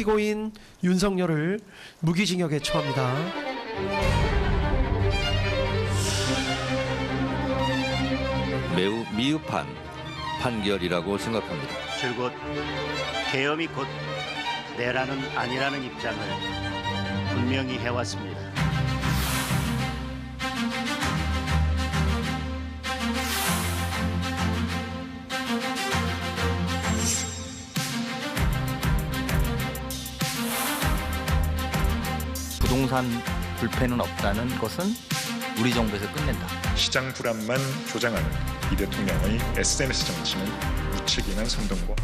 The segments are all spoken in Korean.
피고인 윤석열을 무기징역에 처합니다. 매우 미흡한 판결이라고 생각합니다. 줄곧 계엄이 곧 내라는 아니라는 입장을 분명히 해왔습니다. 부동산 불패는 없다는 것은 우리 정부에서 끝낸다. 시장 불안만 조장하는 이 대통령의 SNS 정치는 무책임한 선동고.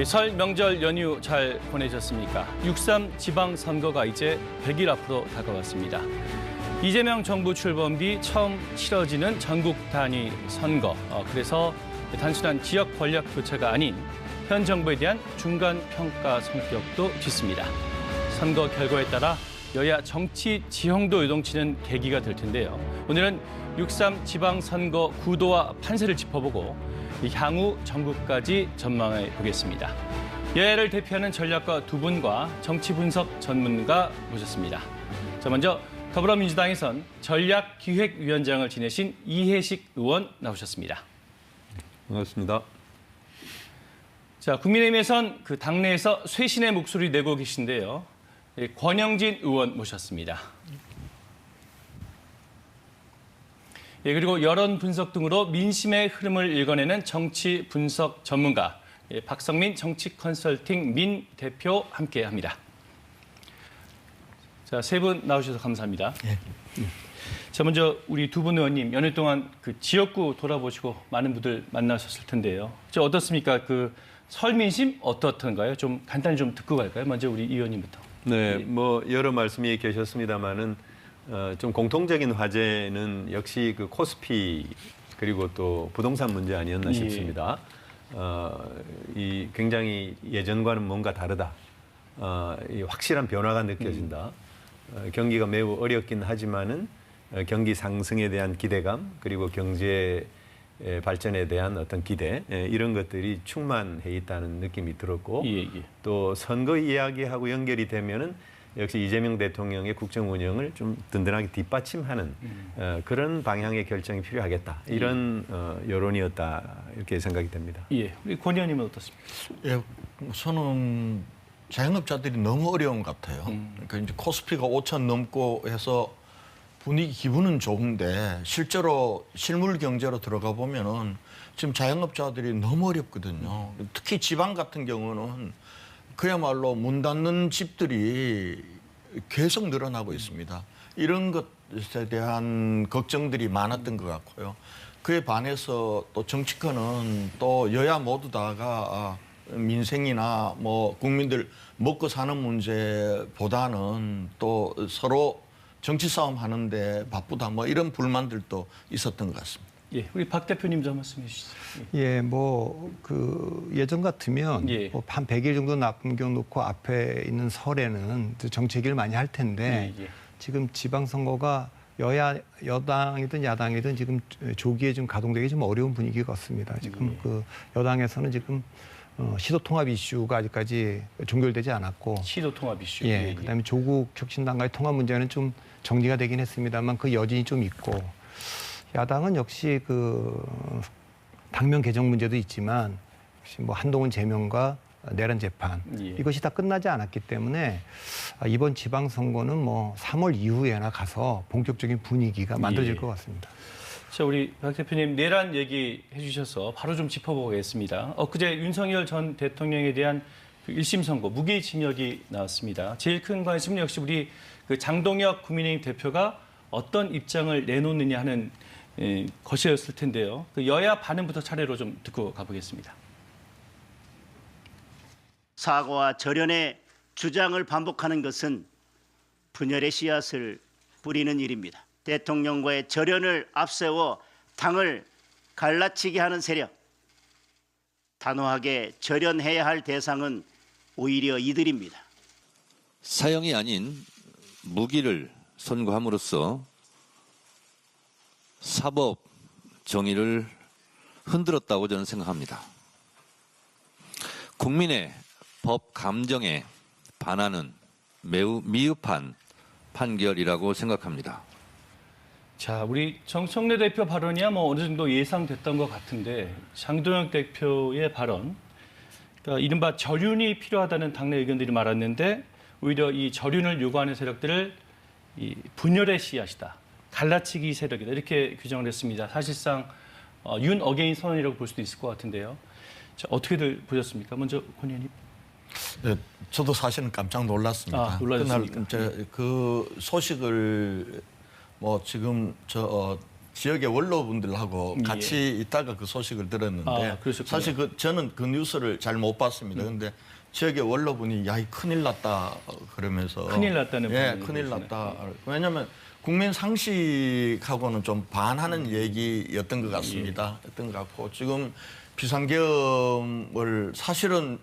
설 명절 연휴 잘 보내셨습니까? 6.3 지방선거가 이제 100일 앞으로 다가왔습니다. 이재명 정부 출범 뒤 처음 치러지는 전국 단위 선거. 그래서 단순한 지역 권력 교체가 아닌 현 정부에 대한 중간 평가 성격도 짙습니다. 선거 결과에 따라 여야 정치 지형도 요동치는 계기가 될 텐데요. 오늘은 6.3 지방선거 구도와 판세를 짚어보고 향후 정국까지 전망해 보겠습니다. 여야를 대표하는 전략가 두 분과 정치 분석 전문가 모셨습니다. 자, 먼저 더불어민주당에선 전략기획위원장을 지내신 이해식 의원 나오셨습니다. 반갑습니다. 자, 국민의힘에선 그 당내에서 쇄신의 목소리 내고 계신데요. 권영진 의원 모셨습니다. 그리고 여론 분석 등으로 민심의 흐름을 읽어내는 정치 분석 전문가 박성민 정치 컨설팅 민 대표 함께합니다. 자, 세 분 나오셔서 감사합니다. 네. 자, 먼저 우리 두 분 의원님 연휴 동안 그 지역구 돌아보시고 많은 분들 만나셨을 텐데요. 어떻습니까? 그 설 민심 어떻던가요? 좀 간단히 좀 듣고 갈까요? 먼저 우리 이 의원님부터. 네, 뭐 여러 말씀이 계셨습니다만은 좀 공통적인 화제는 역시 그 코스피 그리고 또 부동산 문제 아니었나 싶습니다. 이 굉장히 예전과는 뭔가 다르다. 이 확실한 변화가 느껴진다. 경기가 매우 어렵긴 하지만은 경기 상승에 대한 기대감 그리고 경제 발전에 대한 어떤 기대 이런 것들이 충만해 있다는 느낌이 들었고 또 선거 이야기하고 연결이 되면은 역시 이재명 대통령의 국정 운영을 좀 든든하게 뒷받침하는 그런 방향의 결정이 필요하겠다. 이런 여론이었다 이렇게 생각이 됩니다. 예, 우리 권 의원님은 어떻습니까? 예, 저는 자영업자들이 너무 어려운 것 같아요. 그러니까 이제 코스피가 5천 넘고 해서 분위기 기분은 좋은데 실제로 실물 경제로 들어가 보면은 지금 자영업자들이 너무 어렵거든요. 특히 지방 같은 경우는 그야말로 문 닫는 집들이 계속 늘어나고 있습니다. 이런 것에 대한 걱정들이 많았던 것 같고요. 그에 반해서 또 정치권은 또 여야 모두 다가 민생이나 뭐 국민들 먹고 사는 문제보다는 또 서로 정치 싸움 하는데 바쁘다 뭐 이런 불만들도 있었던 것 같습니다. 예, 우리 박 대표님 좀 말씀해 주시죠. 예, 뭐 그 예전 같으면 뭐 한 100일 정도 남겨놓고 앞에 있는 설에는 정치 얘기를 많이 할 텐데 지금 지방선거가 여당이든 야당이든 지금 조기에 좀 가동되기 좀 어려운 분위기 같습니다. 지금 그 여당에서는 지금 시도통합 이슈가 아직까지 종결되지 않았고 시도통합 이슈. 예, 그다음에 조국 혁신당과의 통합 문제는 좀 정리가 되긴 했습니다만 그 여진이 좀 있고 야당은 역시 그 당면 개정 문제도 있지만 역시 뭐 한동훈 제명과 내란 재판 이것이 다 끝나지 않았기 때문에 이번 지방선거는 뭐 3월 이후에나 가서 본격적인 분위기가 만들어질 것 같습니다. 자, 우리 박 대표님 내란 얘기해 주셔서 바로 좀 짚어보겠습니다. 엊그제 윤석열 전 대통령에 대한 그 1심 선고 무기징역이 나왔습니다. 제일 큰 관심은 역시 우리 그 장동혁 국민의힘 대표가 어떤 입장을 내놓느냐 하는 것이었을 텐데요. 그 여야 반응부터 차례로 좀 듣고 가보겠습니다. 사과와 절연의 주장을 반복하는 것은 분열의 씨앗을 뿌리는 일입니다. 대통령과의 절연을 앞세워 당을 갈라치게 하는 세력, 단호하게 절연해야 할 대상은 오히려 이들입니다. 사형이 아닌 무기를 선고함으로써 사법 정의를 흔들었다고 저는 생각합니다. 국민의 법 감정에 반하는 매우 미흡한 판결이라고 생각합니다. 자, 우리 정청래 대표 발언이야 뭐 어느 정도 예상됐던 것 같은데 장동혁 대표의 발언, 그러니까 이른바 절윤이 필요하다는 당내 의견들이 많았는데 오히려 이 절윤을 요구하는 세력들을 이 분열의 씨앗이다, 갈라치기 세력이다 이렇게 규정을 했습니다. 사실상 윤 어게인 선언이라고 볼 수도 있을 것 같은데요. 자, 어떻게들 보셨습니까? 먼저 권 의원님. 네, 저도 사실은 깜짝 놀랐습니다. 놀라셨습니까? 그날 그 소식을 뭐 지금 지역의 원로분들하고 같이 있다가 그 소식을 들었는데 사실 저는 그 뉴스를 잘 못 봤습니다. 그런데 지역의 원로분이 야, 이 큰일 났다 그러면서 큰일 났다는 큰일 났다. 왜냐하면 국민 상식하고는 좀 반하는 얘기였던 것 같습니다. 였던 것 같고 지금 비상계엄을 사실은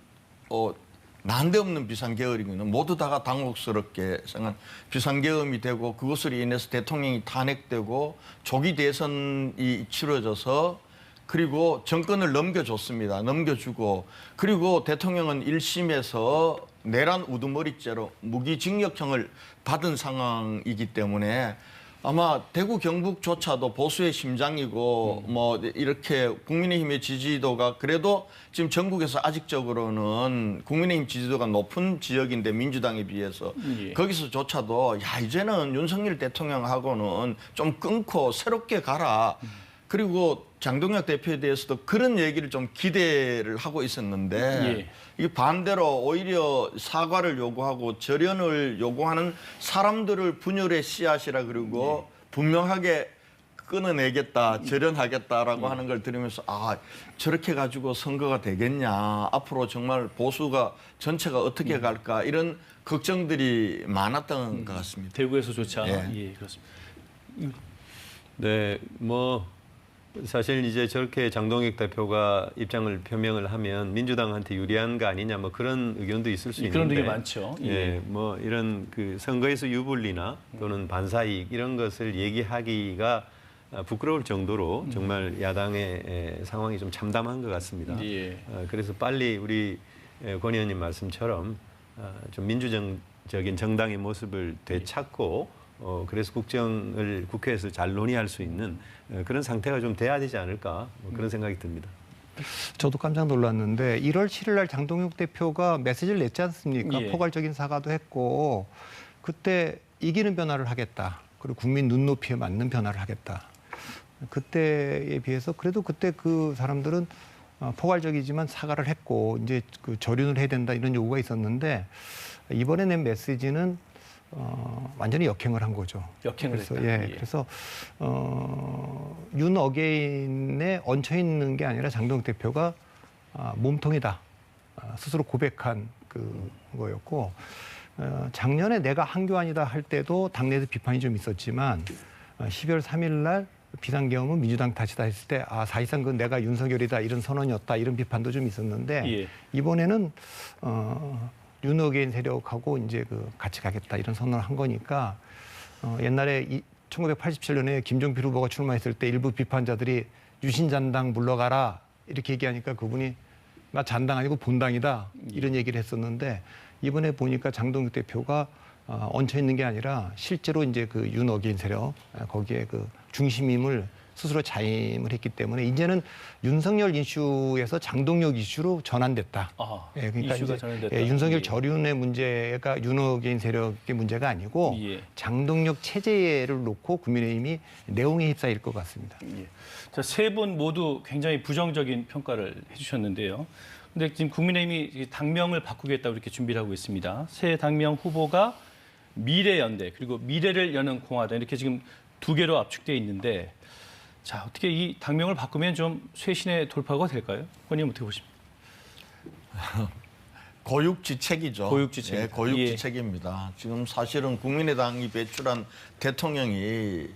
난데없는 비상계엄이면 모두 다가 당혹스럽게 생각 비상계엄이 되고 그것으로 인해서 대통령이 탄핵되고 조기 대선이 치러져서 그리고 정권을 넘겨줬습니다. 넘겨주고 그리고 대통령은 1심에서 내란 우두머리죄로 무기징역형을 받은 상황이기 때문에 아마 대구 경북조차도 보수의 심장이고 뭐 이렇게 국민의힘의 지지도가 그래도 지금 전국에서 아직적으로는 국민의힘 지지도가 높은 지역인데 민주당에 비해서 거기서조차도 야 이제는 윤석열 대통령하고는 좀 끊고 새롭게 가라. 그리고 장동혁 대표에 대해서도 그런 얘기를 좀 기대를 하고 있었는데 이게 반대로 오히려 사과를 요구하고 절연을 요구하는 사람들을 분열의 씨앗이라 그러고 분명하게 끊어내겠다, 절연하겠다라고 하는 걸 들으면서 아 저렇게 가지고 선거가 되겠냐, 앞으로 정말 보수가 전체가 어떻게 갈까 이런 걱정들이 많았던 것 같습니다. 대구에서조차 그렇습니다. 네, 뭐 사실 이제 저렇게 장동혁 대표가 입장을 표명을 하면 민주당한테 유리한 거 아니냐 뭐 그런 의견도 있을 수 있는데 그런 의견 많죠. 뭐 이런 그 선거에서 유불리나 또는 반사이익 이런 것을 얘기하기가 부끄러울 정도로 정말 야당의 상황이 좀 참담한 것 같습니다. 그래서 빨리 우리 권 의원님 말씀처럼 좀 민주적인 정당의 모습을 되찾고 그래서 국정을 국회에서 잘 논의할 수 있는 그런 상태가 좀 돼야 되지 않을까 뭐 그런 생각이 듭니다. 저도 깜짝 놀랐는데 1월 7일 날 장동혁 대표가 메시지를 냈지 않습니까? 포괄적인 사과도 했고 그때 이기는 변화를 하겠다. 그리고 국민 눈높이에 맞는 변화를 하겠다. 그때에 비해서 그래도 그때 그 사람들은 포괄적이지만 사과를 했고 이제 그 절윤을 해야 된다 이런 요구가 있었는데 이번에 낸 메시지는 완전히 역행을 한 거죠. 역행을 그래서, 했다. 그래서 윤 어게인에 얹혀 있는 게 아니라 장동혁 대표가 몸통이다 스스로 고백한 그거였고 작년에 내가 한교안이다 할 때도 당내에서 비판이 좀 있었지만 12월 3일 날 비상계엄은 민주당 탓이다 했을 때 사실상 그건 내가 윤석열이다 이런 선언이었다 이런 비판도 좀 있었는데 이번에는 윤 어게인 세력하고 이제 같이 가겠다 이런 선언을 한 거니까 옛날에 1987년에 김종필 후보가 출마했을 때 일부 비판자들이 유신잔당 물러가라 이렇게 얘기하니까 그분이 나 잔당 아니고 본당이다 이런 얘기를 했었는데 이번에 보니까 장동혁 대표가 얹혀 있는 게 아니라 실제로 이제 그 윤 어게인 세력 거기에 그 중심임을 스스로 자임을 했기 때문에 이제는 윤석열 이슈에서 장동혁 이슈로 전환됐다. 그러니까 이슈가 이제 전환됐다. 윤석열 절윤의 문제가 윤 어게인 세력의 문제가 아니고 장동혁 체제를 놓고 국민의힘이 내용에 휩싸일 것 같습니다. 자, 세 분 모두 굉장히 부정적인 평가를 해주셨는데요. 근데 지금 국민의힘이 당명을 바꾸겠다고 이렇게 준비를 하고 있습니다. 새 당명 후보가 미래연대 그리고 미래를 여는 공화당 이렇게 지금 두 개로 압축돼 있는데 자 어떻게 이 당명을 바꾸면 좀 쇄신의 돌파가 될까요? 의원님 어떻게 보십니까? 고육지책이죠. 고육지책. 네, 고육지책입니다. 지금 사실은 국민의당이 배출한 대통령이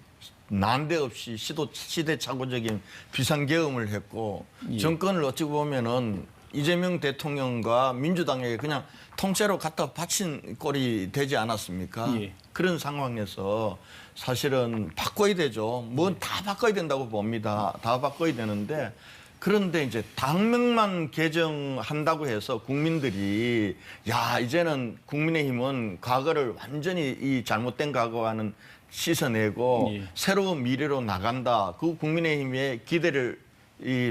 난데없이 시대착오적인 비상계엄을 했고 정권을 어찌 보면은 이재명 대통령과 민주당에게 그냥 통째로 갖다 바친 꼴이 되지 않았습니까? 그런 상황에서 사실은 바꿔야 되죠. 뭔 다 바꿔야 된다고 봅니다. 다 바꿔야 되는데 그런데 이제 당명만 개정한다고 해서 국민들이 야 이제는 국민의힘은 과거를 완전히 이 잘못된 과거와는 씻어내고 새로운 미래로 나간다. 그 국민의힘의 기대를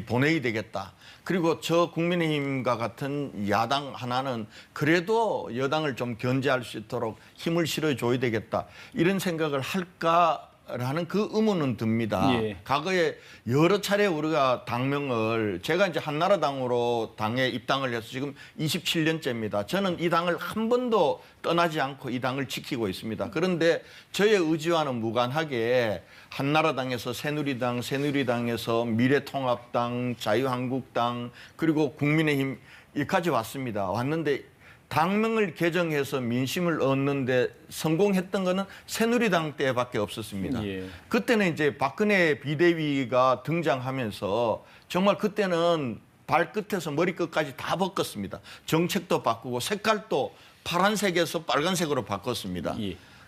보내야 되겠다. 그리고 저 국민의힘과 같은 야당 하나는 그래도 여당을 좀 견제할 수 있도록 힘을 실어줘야 되겠다. 이런 생각을 할까라는 그 의문은 듭니다. 과거에 여러 차례 우리가 당명을 제가 이제 한나라당으로 당에 입당을 해서 지금 27년째입니다. 저는 이 당을 한 번도 떠나지 않고 이 당을 지키고 있습니다. 그런데 저의 의지와는 무관하게 한나라당에서 새누리당, 새누리당에서 미래통합당, 자유한국당 그리고 국민의힘까지 왔습니다. 왔는데 당명을 개정해서 민심을 얻는데 성공했던 거는 새누리당 때밖에 없었습니다. 그때는 이제 박근혜 비대위가 등장하면서 정말 그때는 발끝에서 머리끝까지 다 바꿨습니다. 정책도 바꾸고 색깔도 파란색에서 빨간색으로 바꿨습니다.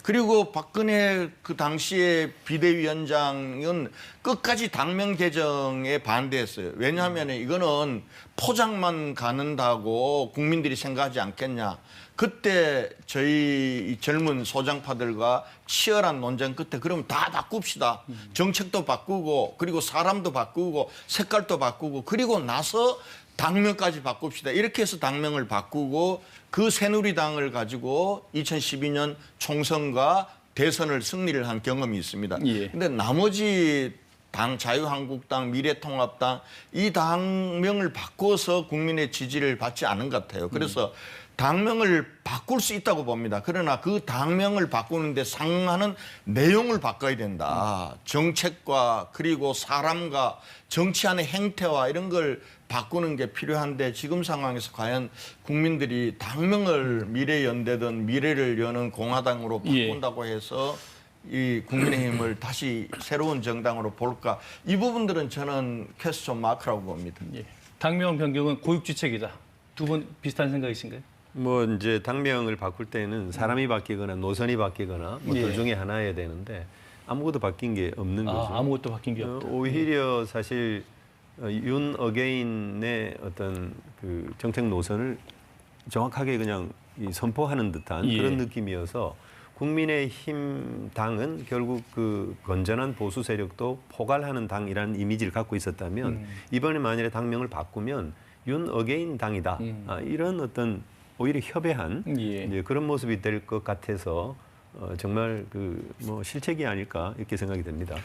그리고 박근혜 그 당시에 비대위원장은 끝까지 당명 개정에 반대했어요. 왜냐하면 이거는 포장만 가는다고 국민들이 생각하지 않겠냐. 그때 저희 젊은 소장파들과 치열한 논쟁 끝에 그러면 다 바꿉시다. 정책도 바꾸고 그리고 사람도 바꾸고 색깔도 바꾸고 그리고 나서 당명까지 바꿉시다. 이렇게 해서 당명을 바꾸고 그 새누리당을 가지고 2012년 총선과 대선을 승리를 한 경험이 있습니다. 그런데 나머지 당 자유한국당, 미래통합당 이 당명을 바꿔서 국민의 지지를 받지 않은 것 같아요. 그래서 당명을 바꿀 수 있다고 봅니다. 그러나 그 당명을 바꾸는데 상응하는 내용을 바꿔야 된다. 정책과 그리고 사람과 정치안의 행태와 이런 걸 바꾸는 게 필요한데 지금 상황에서 과연 국민들이 당명을 미래연대든 미래를 여는 공화당으로 바꾼다고 해서 이 국민의힘을 다시 새로운 정당으로 볼까? 이 부분들은 저는 퀘스천 마크라고 봅니다. 당명 변경은 고육지책이다. 두 분 비슷한 생각이신가요? 뭐 이제 당명을 바꿀 때는 사람이 바뀌거나 노선이 바뀌거나 뭐 둘 중에 하나여야 되는데 아무것도 바뀐 게 없는 거죠. 아무것도 바뀐 게 없다. 오히려 사실 윤 어게인의 어떤 그 정책 노선을 정확하게 그냥 선포하는 듯한 그런 느낌이어서 국민의힘 당은 결국 그 건전한 보수 세력도 포괄하는 당이라는 이미지를 갖고 있었다면 이번에 만일에 당명을 바꾸면 윤 어게인 당이다. 이런 어떤 오히려 협회한 이제 그런 모습이 될 것 같아서 정말 그 뭐 실책이 아닐까 이렇게 생각이 됩니다.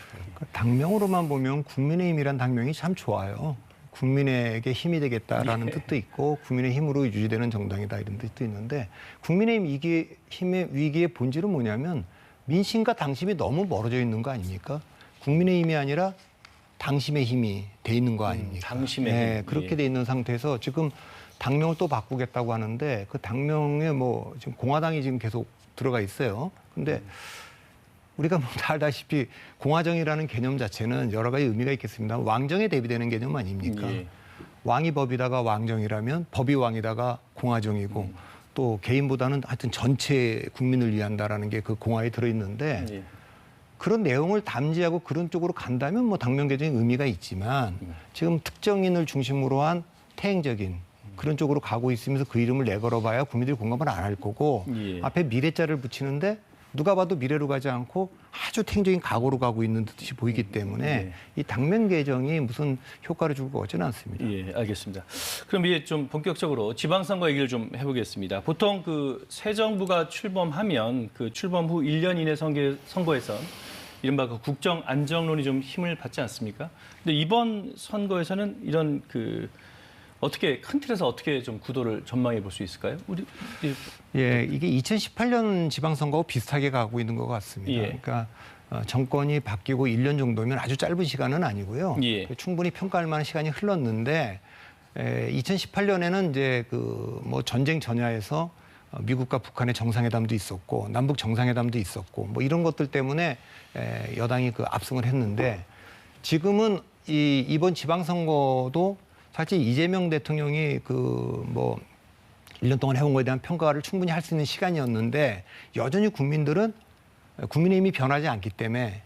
당명으로만 보면 국민의힘이란 당명이 참 좋아요. 국민에게 힘이 되겠다라는 뜻도 있고 국민의 힘으로 유지되는 정당이다 이런 뜻도 있는데 국민의힘 힘의 위기의 본질은 뭐냐면 민심과 당심이 너무 멀어져 있는 거 아닙니까? 국민의힘이 아니라 당심의 힘이 돼 있는 거 아닙니까? 당심의 힘. 그렇게 돼 있는 상태에서 지금 당명을 또 바꾸겠다고 하는데 그 당명에 뭐 지금 공화당이 지금 계속 들어가 있어요. 근데 우리가 뭐 다 알다시피 공화정이라는 개념 자체는 여러 가지 의미가 있겠습니다. 왕정에 대비되는 개념 아닙니까? 왕이 법이다가 왕정이라면 법이 왕이다가 공화정이고 또 개인보다는 하여튼 전체 국민을 위한다라는 게 그 공화에 들어있는데 그런 내용을 담지하고 그런 쪽으로 간다면 뭐 당명 개정의 의미가 있지만 지금 특정인을 중심으로 한 태행적인 그런 쪽으로 가고 있으면서 그 이름을 내걸어봐야 국민들이 공감을 안 할 거고 앞에 미래자를 붙이는데 누가 봐도 미래로 가지 않고 아주 태행적인 각오로 가고 있는 듯이 보이기 때문에 이 당명 개정이 무슨 효과를 줄 것 같지는 않습니다. 예, 알겠습니다. 그럼 이제 좀 본격적으로 지방선거 얘기를 좀 해보겠습니다. 보통 그 새 정부가 출범하면 그 출범 후 1년 이내 선거에선 이른바 그 국정 안정론이 좀 힘을 받지 않습니까? 근데 이번 선거에서는 이런 그 어떻게 큰 틀에서 어떻게 좀 구도를 전망해 볼 수 있을까요? 예, 이게 2018년 지방선거와 비슷하게 가고 있는 것 같습니다. 예. 그러니까 정권이 바뀌고 1년 정도면 아주 짧은 시간은 아니고요. 예. 충분히 평가할 만한 시간이 흘렀는데 2018년에는 이제 뭐 전쟁 전야에서 미국과 북한의 정상회담도 있었고 남북 정상회담도 있었고 뭐 이런 것들 때문에 여당이 압승을 했는데 지금은 이번 지방선거도 사실 이재명 대통령이 뭐 1년 동안 해온 거에 대한 평가를 충분히 할 수 있는 시간이었는데 여전히 국민의힘이 변하지 않기 때문에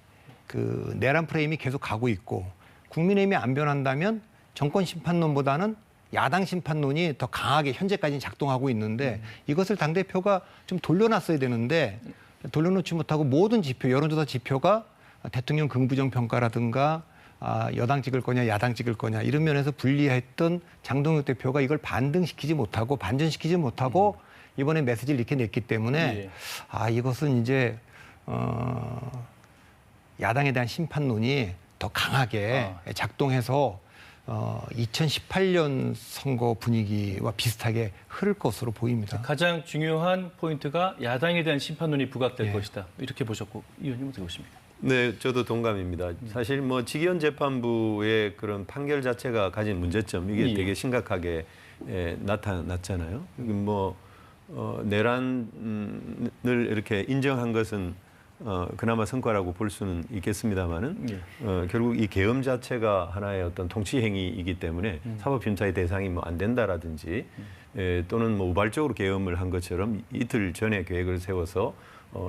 내란 프레임이 계속 가고 있고 국민의힘이 안 변한다면 정권 심판론보다는 야당 심판론이 더 강하게 현재까지는 작동하고 있는데 이것을 당대표가 좀 돌려놨어야 되는데 돌려놓지 못하고 모든 지표, 여론조사 지표가 대통령 긍부정 평가라든가 여당 찍을 거냐 야당 찍을 거냐 이런 면에서 불리했던 장동혁 대표가 이걸 반등시키지 못하고 반전시키지 못하고 이번에 메시지를 이렇게 냈기 때문에 이것은 이제 야당에 대한 심판론이 더 강하게 작동해서 2018년 선거 분위기와 비슷하게 흐를 것으로 보입니다. 가장 중요한 포인트가 야당에 대한 심판론이 부각될 것이다. 이렇게 보셨고 의원님 어떻게 보십니까? 네, 저도 동감입니다. 사실 뭐 직위원 재판부의 그런 판결 자체가 가진 문제점 이게 되게 심각하게 나타났잖아요. 뭐 내란을 이렇게 인정한 것은 그나마 성과라고 볼 수는 있겠습니다만은 결국 이 계엄 자체가 하나의 어떤 통치 행위이기 때문에 사법 심사의 대상이 뭐 안 된다라든지 또는 뭐 우발적으로 계엄을 한 것처럼 이틀 전에 계획을 세워서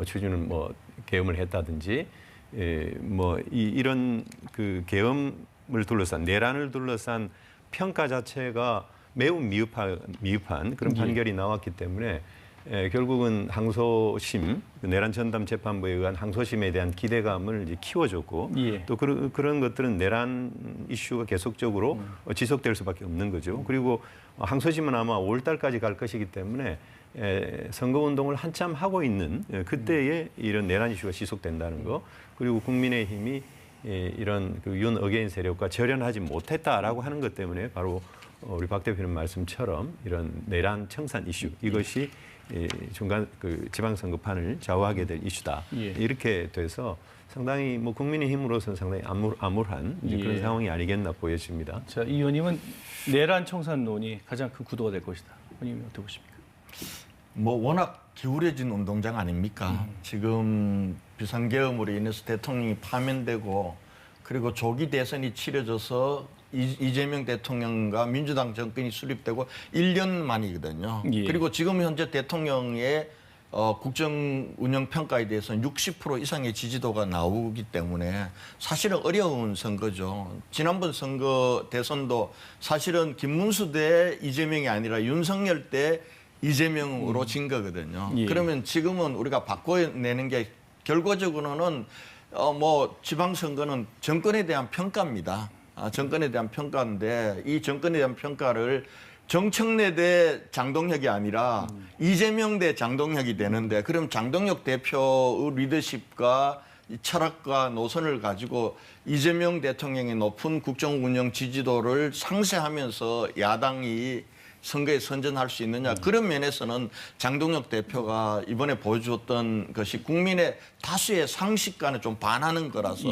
추진은 뭐 계엄을 했다든지 뭐 이런 계엄을 둘러싼 내란을 둘러싼 평가 자체가 매우 미흡한 그런 판결이 나왔기 때문에 결국은 항소심, 내란 전담 재판부에 의한 항소심에 대한 기대감을 이제 키워줬고 또 그런 것들은 내란 이슈가 계속적으로 지속될 수밖에 없는 거죠. 그리고 항소심은 아마 5월 달까지 갈 것이기 때문에 선거운동을 한참 하고 있는 그때에 이런 내란 이슈가 지속된다는 거 그리고 국민의힘이 이런 윤 어게인 세력과 절연하지 못했다라고 하는 것 때문에 바로 우리 박 대표님 말씀처럼 이런 내란 청산 이슈 이것이 중간 지방선거판을 좌우하게 될 이슈다. 이렇게 돼서 상당히 뭐 국민의힘으로서는 상당히 암울한 그런 상황이 아니겠나 보여집니다. 자, 이 의원님은 내란 청산론이 가장 큰 구도가 될 것이다. 의원님 어떻게 보십니까? 뭐 워낙 기울여진 운동장 아닙니까? 지금 비상계엄으로 인해서 대통령이 파면되고 그리고 조기 대선이 치러져서 이재명 대통령과 민주당 정권이 수립되고 1년 만이거든요. 그리고 지금 현재 대통령의 국정 운영 평가에 대해서는 60% 이상의 지지도가 나오기 때문에 사실은 어려운 선거죠. 지난번 선거 대선도 사실은 김문수 대 이재명이 아니라 윤석열 대 이재명으로 진 거거든요. 그러면 지금은 우리가 바꿔내는 게 결과적으로는 뭐 지방선거는 정권에 대한 평가입니다. 정권에 대한 평가인데 이 정권에 대한 평가를 정청래 대 장동혁이 아니라 이재명 대 장동혁이 되는데 그럼 장동혁 대표의 리더십과 철학과 노선을 가지고 이재명 대통령의 높은 국정 운영 지지도를 상쇄하면서 야당이 선거에 선전할 수 있느냐 그런 면에서는 장동혁 대표가 이번에 보여주었던 것이 국민의 다수의 상식과는 좀 반하는 거라서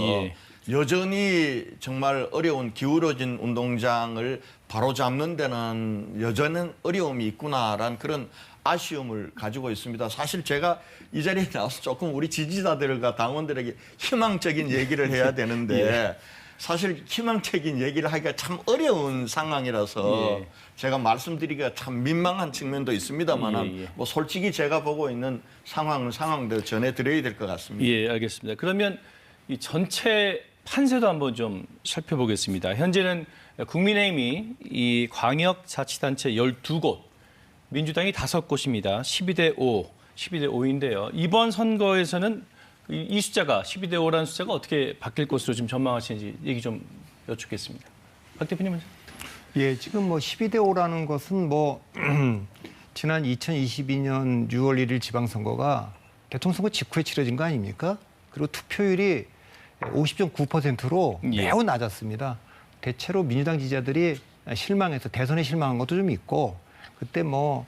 여전히 정말 어려운 기울어진 운동장을 바로잡는 데는 여전한 어려움이 있구나라는 그런 아쉬움을 가지고 있습니다. 사실 제가 이 자리에 나와서 조금 우리 지지자들과 당원들에게 희망적인 얘기를 해야 되는데 사실 희망적인 얘기를 하기가 참 어려운 상황이라서 제가 말씀드리기가 참 민망한 측면도 있습니다만 뭐 솔직히 제가 보고 있는 상황은 상황대로 전해드려야 될 것 같습니다. 예, 알겠습니다. 그러면 이 전체 판세도 한번 좀 살펴보겠습니다. 현재는 국민의힘이 이 광역자치단체 12곳, 민주당이 5곳입니다. 12대 5, 12대 5인데요. 이번 선거에서는 이 숫자가 12대 5라는 숫자가 어떻게 바뀔 것으로 지금 전망하시는지 얘기 좀 여쭙겠습니다. 박 대표님은? 예, 지금 뭐 12대 5라는 것은 뭐 지난 2022년 6월 1일 지방선거가 대통령 선거 직후에 치러진 거 아닙니까? 그리고 투표율이 50.9%로 매우 낮았습니다. 대체로 민주당 지지자들이 실망해서 대선에 실망한 것도 좀 있고 그때 뭐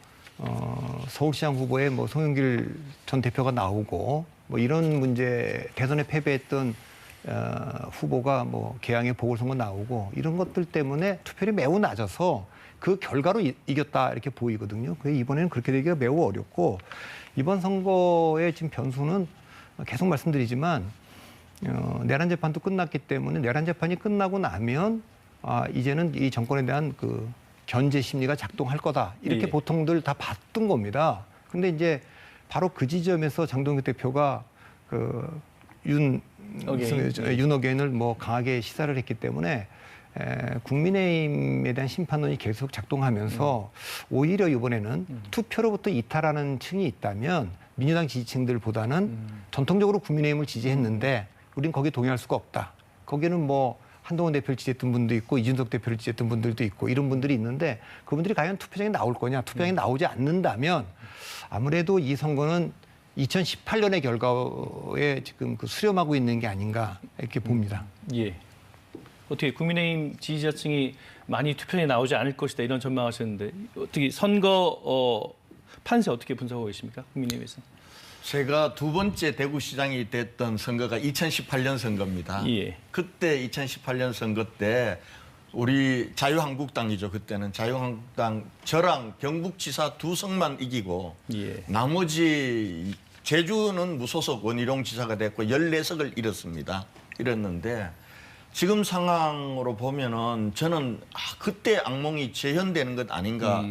서울시장 후보에 뭐 송영길 전 대표가 나오고 뭐 이런 문제 대선에 패배했던 후보가 뭐 개항의 보궐선거 나오고 이런 것들 때문에 투표율이 매우 낮아서 그 결과로 이겼다 이렇게 보이거든요. 그래서 이번에는 그렇게 되기가 매우 어렵고 이번 선거의 지금 변수는 계속 말씀드리지만 내란 재판도 끝났기 때문에 내란 재판이 끝나고 나면 이제는 이 정권에 대한 그 견제 심리가 작동할 거다 이렇게 보통들 다 봤던 겁니다. 근데 이제 바로 그 지점에서 장동혁 대표가 그 윤어게인을 뭐 강하게 시사를 했기 때문에 국민의힘에 대한 심판론이 계속 작동하면서 오히려 이번에는 투표로부터 이탈하는 층이 있다면 민주당 지지층들보다는 전통적으로 국민의힘을 지지했는데 우린 거기에 동의할 수가 없다. 거기는 뭐 한동훈 대표를 지지했던 분도 있고 이준석 대표를 지지했던 분들도 있고 이런 분들이 있는데 그분들이 과연 투표장에 나올 거냐. 투표장에 나오지 않는다면 아무래도 이 선거는 2018년의 결과에 지금 그 수렴하고 있는 게 아닌가 이렇게 봅니다. 예. 어떻게 국민의힘 지지자층이 많이 투표에 나오지 않을 것이다 이런 전망하셨는데 어떻게 선거 판세 어떻게 분석하고 계십니까? 국민의힘에서. 제가 두 번째 대구시장이 됐던 선거가 2018년 선거입니다. 예. 그때 2018년 선거 때 우리 자유한국당이죠. 그때는 자유한국당 저랑 경북지사 2석만 이기고 나머지 제주는 무소속 원희룡 지사가 됐고 14석을 잃었습니다. 잃었는데 지금 상황으로 보면은 저는 그때 악몽이 재현되는 것 아닌가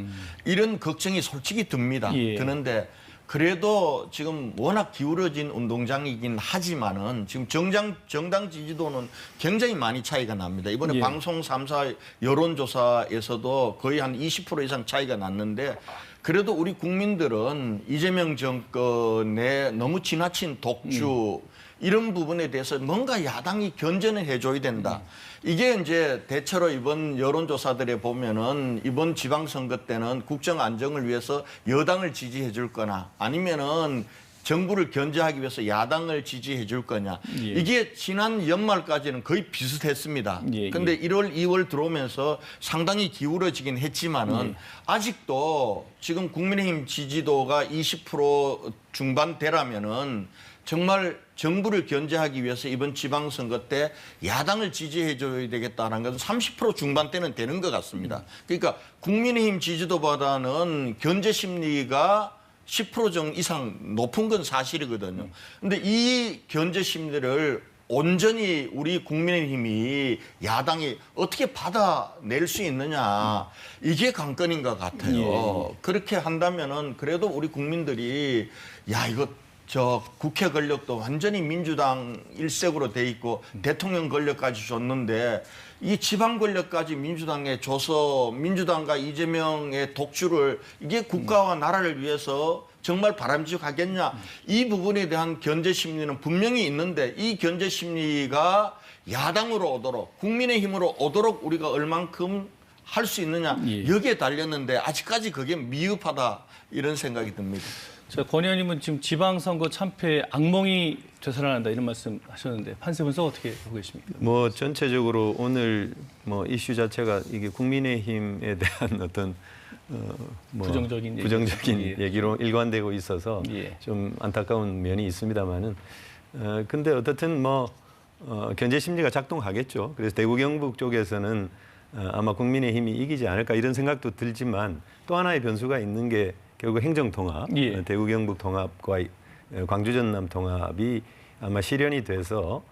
이런 걱정이 솔직히 듭니다. 드는데 그래도 지금 워낙 기울어진 운동장이긴 하지만은 지금 정당 지지도는 굉장히 많이 차이가 납니다. 이번에 방송 3사 여론조사에서도 거의 한 20% 이상 차이가 났는데 그래도 우리 국민들은 이재명 정권의 너무 지나친 독주 이런 부분에 대해서 뭔가 야당이 견제는 해줘야 된다. 이게 이제 대체로 이번 여론조사들에 보면은 이번 지방선거 때는 국정 안정을 위해서 여당을 지지해 줄 거나 아니면은 정부를 견제하기 위해서 야당을 지지해 줄 거냐. 이게 지난 연말까지는 거의 비슷했습니다. 그런데 1월, 2월 들어오면서 상당히 기울어지긴 했지만은 아직도 지금 국민의힘 지지도가 20% 중반대라면은 정말 정부를 견제하기 위해서 이번 지방선거 때 야당을 지지해줘야 되겠다는 것은 30% 중반대는 되는 것 같습니다. 그러니까 국민의힘 지지도보다는 견제 심리가 10% 정도 이상 높은 건 사실이거든요. 그런데 이 견제 심리를 온전히 우리 국민의힘이 야당이 어떻게 받아낼 수 있느냐 이게 관건인 것 같아요. 그렇게 한다면은 그래도 우리 국민들이 야 이거 저 국회 권력도 완전히 민주당 일색으로 돼 있고 대통령 권력까지 줬는데 이 지방 권력까지 민주당에 줘서 민주당과 이재명의 독주를 이게 국가와 나라를 위해서 정말 바람직하겠냐. 이 부분에 대한 견제 심리는 분명히 있는데 이 견제 심리가 야당으로 오도록 국민의힘으로 오도록 우리가 얼만큼 할 수 있느냐. 여기에 달렸는데 아직까지 그게 미흡하다 이런 생각이 듭니다. 권 의원님은 지금 지방선거 참패 악몽이 되살아난다 이런 말씀 하셨는데 판세 분석 어떻게 보고 계십니까? 뭐 전체적으로 오늘 뭐 이슈 자체가 이게 국민의힘에 대한 어떤 부정적인 얘기로 일관되고 있어서 좀 안타까운 면이 있습니다만은 근데 어떻든 뭐 견제 심리가 작동하겠죠. 그래서 대구 경북 쪽에서는 아마 국민의힘이 이기지 않을까 이런 생각도 들지만 또 하나의 변수가 있는 게 결국 행정통합, 대구 경북 통합과 광주 전남 통합이 아마 실현이 돼서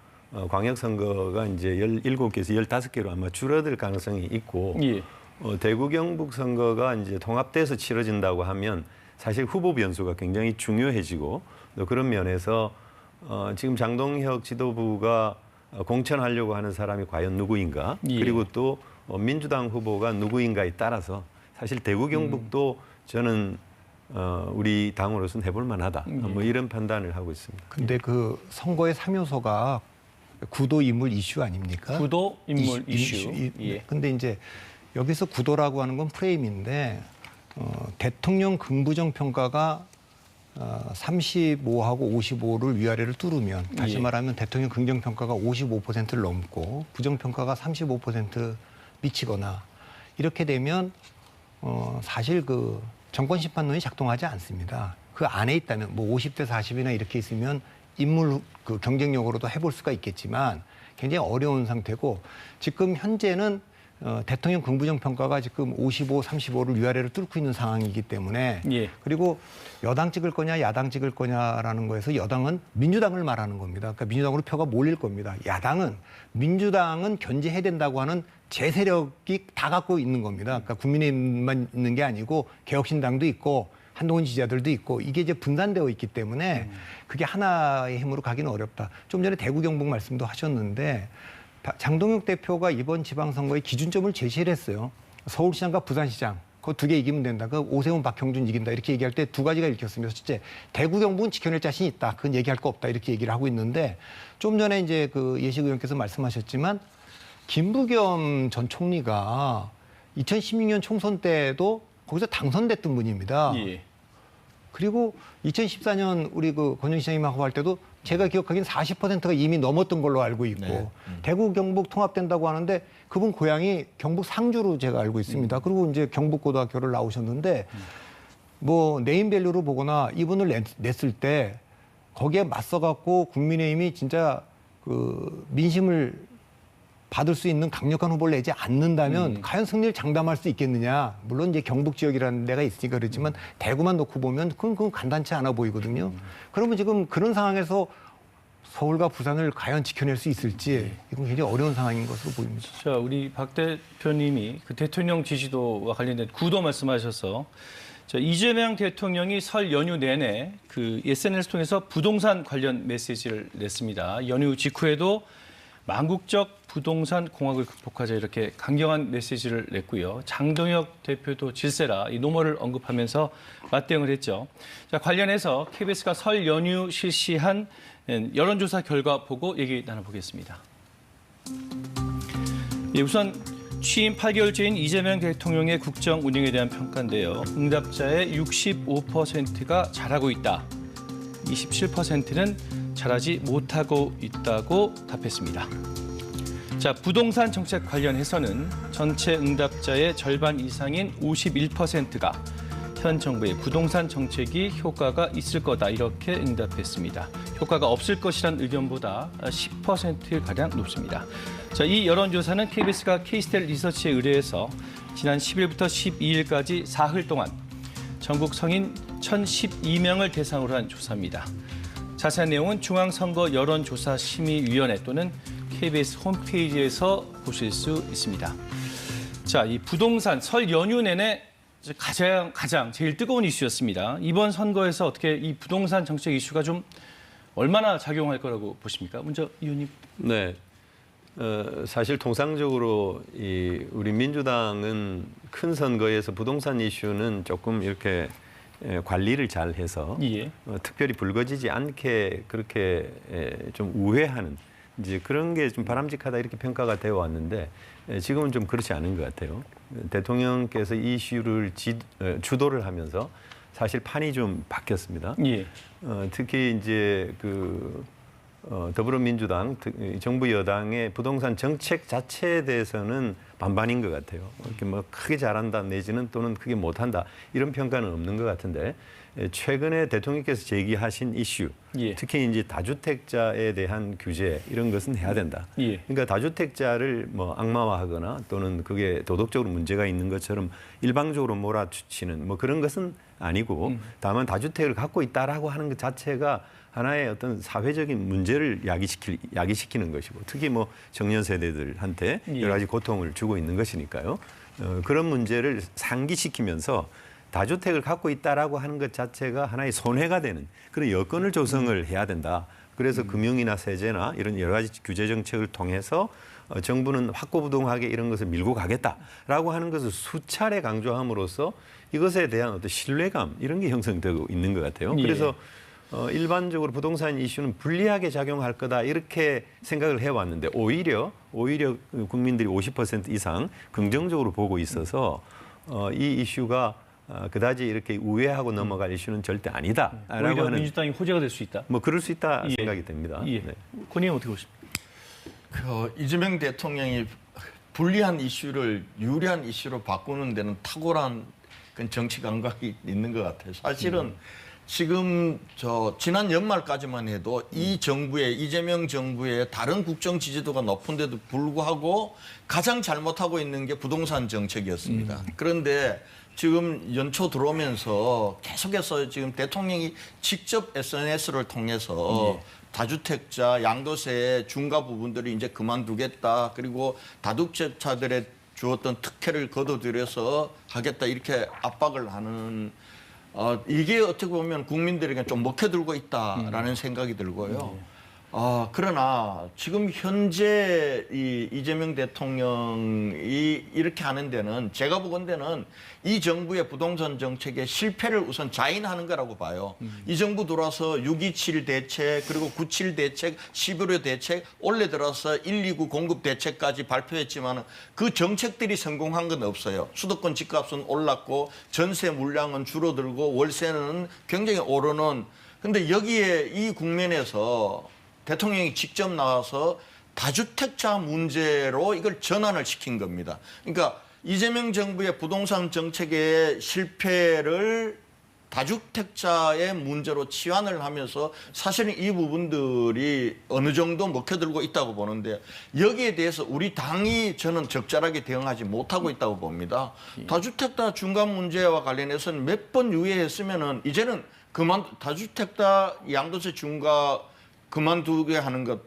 광역선거가 이제 17개에서 15개로 아마 줄어들 가능성이 있고 대구 경북 선거가 이제 통합돼서 치러진다고 하면 사실 후보 변수가 굉장히 중요해지고 또 그런 면에서 지금 장동혁 지도부가 공천하려고 하는 사람이 과연 누구인가 그리고 또 민주당 후보가 누구인가에 따라서 사실 대구 경북도 저는 우리 당으로서는 해볼 만하다. 뭐 이런 판단을 하고 있습니다. 근데 그 선거의 3요소가 구도 인물 이슈 아닙니까? 구도 인물 이슈. 근데 이제 여기서 구도라고 하는 건 프레임인데 대통령 긍부정 평가가 35하고 55를 위아래를 뚫으면 다시 말하면 대통령 긍정 평가가 55%를 넘고 부정 평가가 35% 미치거나 이렇게 되면 사실 그 정권 심판론이 작동하지 않습니다. 그 안에 있다면 뭐 50대 40이나 이렇게 있으면 인물 그 경쟁력으로도 해볼 수가 있겠지만 굉장히 어려운 상태고 지금 현재는 대통령 긍부정 평가가 지금 55, 35를 위아래로 뚫고 있는 상황이기 때문에 예. 그리고 여당 찍을 거냐 야당 찍을 거냐라는 거에서 여당은 민주당을 말하는 겁니다. 그러니까 민주당으로 표가 몰릴 겁니다. 야당은 민주당은 견제해야 된다고 하는 제 세력이 다 갖고 있는 겁니다. 그러니까 국민의힘만 있는 게 아니고 개혁신당도 있고 한동훈 지지자들도 있고 이게 이제 분산되어 있기 때문에 그게 하나의 힘으로 가기는 어렵다. 좀 전에 대구 경북 말씀도 하셨는데 장동혁 대표가 이번 지방선거의 기준점을 제시를 했어요. 서울시장과 부산시장 그 두 개 이기면 된다. 그 오세훈 박형준 이긴다. 이렇게 얘기할 때 두 가지가 읽혔습니다. 첫째, 대구 경북은 지켜낼 자신이 있다. 그건 얘기할 거 없다. 이렇게 얘기를 하고 있는데 좀 전에 이제 그 예식 의원께서 말씀하셨지만 김부겸 전 총리가 2016년 총선 때도 거기서 당선됐던 분입니다. 예. 그리고 2014년 우리 그 권영희 시장님하고 할 때도 제가 기억하기엔 40%가 이미 넘었던 걸로 알고 있고 네. 대구 경북 통합된다고 하는데 그분 고향이 경북 상주로 제가 알고 있습니다. 그리고 이제 경북고등학교를 나오셨는데 뭐 네임밸류로 보거나 이분을 냈을 때 거기에 맞서갖고 국민의힘이 진짜 그 민심을 받을 수 있는 강력한 후보를 내지 않는다면 과연 승리를 장담할 수 있겠느냐. 물론 이제 경북 지역이라는 데가 있으니까 그렇지만 대구만 놓고 보면 그건 간단치 않아 보이거든요. 그러면 지금 그런 상황에서 서울과 부산을 과연 지켜낼 수 있을지 이건 굉장히 어려운 상황인 것으로 보입니다. 자, 우리 박 대표님이 그 대통령 지지도와 관련된 구도 말씀하셔서 자, 이재명 대통령이 설 연휴 내내 그 SNS 통해서 부동산 관련 메시지를 냈습니다. 연휴 직후에도 망국적 부동산 공학을 극복하자 이렇게 강경한 메시지를 냈고요. 장동혁 대표도 질세라 이 노모를 언급하면서 맞대응을 했죠. 자, 관련해서 KBS가 설 연휴 실시한 여론조사 결과 보고 얘기 나눠보겠습니다. 예, 우선 취임 8개월째인 이재명 대통령의 국정 운영에 대한 평가인데요. 응답자의 65%가 잘하고 있다. 27%는 잘하지 못하고 있다고 답했습니다. 자, 부동산 정책 관련해서는 전체 응답자의 절반 이상인 51%가 현 정부의 부동산 정책이 효과가 있을 거다 이렇게 응답했습니다. 효과가 없을 것이란 의견보다 10%가량 높습니다. 자, 이 여론조사는 KBS가 K스텔 리서치에 의뢰해서 지난 10일부터 12일까지 사흘 동안 전국 성인 1,012명을 대상으로 한 조사입니다. 자세한 내용은 중앙선거 여론조사심의위원회 또는 KBS 홈페이지에서 보실 수 있습니다. 자, 이 부동산 설 연휴 내내 가장 제일 뜨거운 이슈였습니다. 이번 선거에서 어떻게 이 부동산 정책 이슈가 좀 얼마나 작용할 거라고 보십니까? 먼저 이 의원님. 네. 사실 통상적으로 우리 민주당은 큰 선거에서 부동산 이슈는 조금 이렇게 관리를 잘 해서 예. 특별히 불거지지 않게 그렇게 좀 우회하는 이제 그런 게 좀 바람직하다 이렇게 평가가 되어 왔는데 지금은 좀 그렇지 않은 것 같아요. 대통령께서 이 이슈를 주도를 하면서 사실 판이 좀 바뀌었습니다. 예. 특히 이제 더불어민주당 정부 여당의 부동산 정책 자체에 대해서는 반반인 것 같아요. 이렇게 뭐 크게 잘한다 내지는 또는 크게 못한다 이런 평가는 없는 것 같은데 최근에 대통령께서 제기하신 이슈, 예. 특히 이제 다주택자에 대한 규제 이런 것은 해야 된다. 예. 그러니까 다주택자를 뭐 악마화하거나 또는 그게 도덕적으로 문제가 있는 것처럼 일방적으로 몰아치는 뭐 그런 것은 아니고 다만 다주택을 갖고 있다라고 하는 것 자체가 하나의 어떤 사회적인 문제를 야기시키는 것이고 특히 뭐 청년 세대들한테 예. 여러 가지 고통을 주고 있는 것이니까요. 그런 문제를 상기시키면서 다주택을 갖고 있다라고 하는 것 자체가 하나의 손해가 되는 그런 여건을 조성을 해야 된다. 그래서 금융이나 세제나 이런 여러 가지 규제 정책을 통해서 정부는 확고부동하게 이런 것을 밀고 가겠다라고 하는 것을 수차례 강조함으로써 이것에 대한 어떤 신뢰감 이런 게 형성되고 있는 것 같아요. 예. 그래서 일반적으로 부동산 이슈는 불리하게 작용할 거다 이렇게 생각을 해왔는데 오히려 국민들이 50% 이상 긍정적으로 보고 있어서 이 이슈가 그다지 이렇게 우회하고 넘어갈 이슈는 절대 아니다라고 오히려 하는 민주당이 호재가 될 수 있다. 뭐 그럴 수 있다 예. 생각이 됩니다. 예. 네. 권 의원 어떻게 보십니까? 이재명 대통령이 불리한 이슈를 유리한 이슈로 바꾸는 데는 탁월한 그런 정치 감각이 있는 것 같아요. 사실은 지금 지난 연말까지만 해도 이 정부의 이재명 정부의 다른 국정 지지도가 높은데도 불구하고 가장 잘못하고 있는 게 부동산 정책이었습니다. 그런데 지금 연초 들어오면서 계속해서 지금 대통령이 직접 SNS를 통해서 다주택자, 양도세 중과 부분들이 이제 그만두겠다. 그리고 다주택자들의 주었던 특혜를 거둬들여서 하겠다. 이렇게 압박을 하는 이게 어떻게 보면 국민들에게 좀 먹혀들고 있다라는 생각이 들고요. 그러나 지금 현재 이재명 대통령이 이렇게 하는 데는 제가 보건대는 이 정부의 부동산 정책의 실패를 우선 자인하는 거라고 봐요. 이 정부 들어와서 6.27 대책 그리고 9.7 대책, 11.5 대책 올해 들어서 129 공급 대책까지 발표했지만 그 정책들이 성공한 건 없어요. 수도권 집값은 올랐고 전세 물량은 줄어들고 월세는 굉장히 오르는 근데 여기에 이 국면에서 대통령이 직접 나와서 다주택자 문제로 이걸 전환을 시킨 겁니다. 그러니까 이재명 정부의 부동산 정책의 실패를 다주택자의 문제로 치환을 하면서 사실은 이 부분들이 어느 정도 먹혀들고 있다고 보는데 여기에 대해서 우리 당이 저는 적절하게 대응하지 못하고 있다고 봅니다. 다주택자 중간 문제와 관련해서는 몇 번 유예했으면은 이제는 다주택자 양도세 중과 그만두게 하는 것,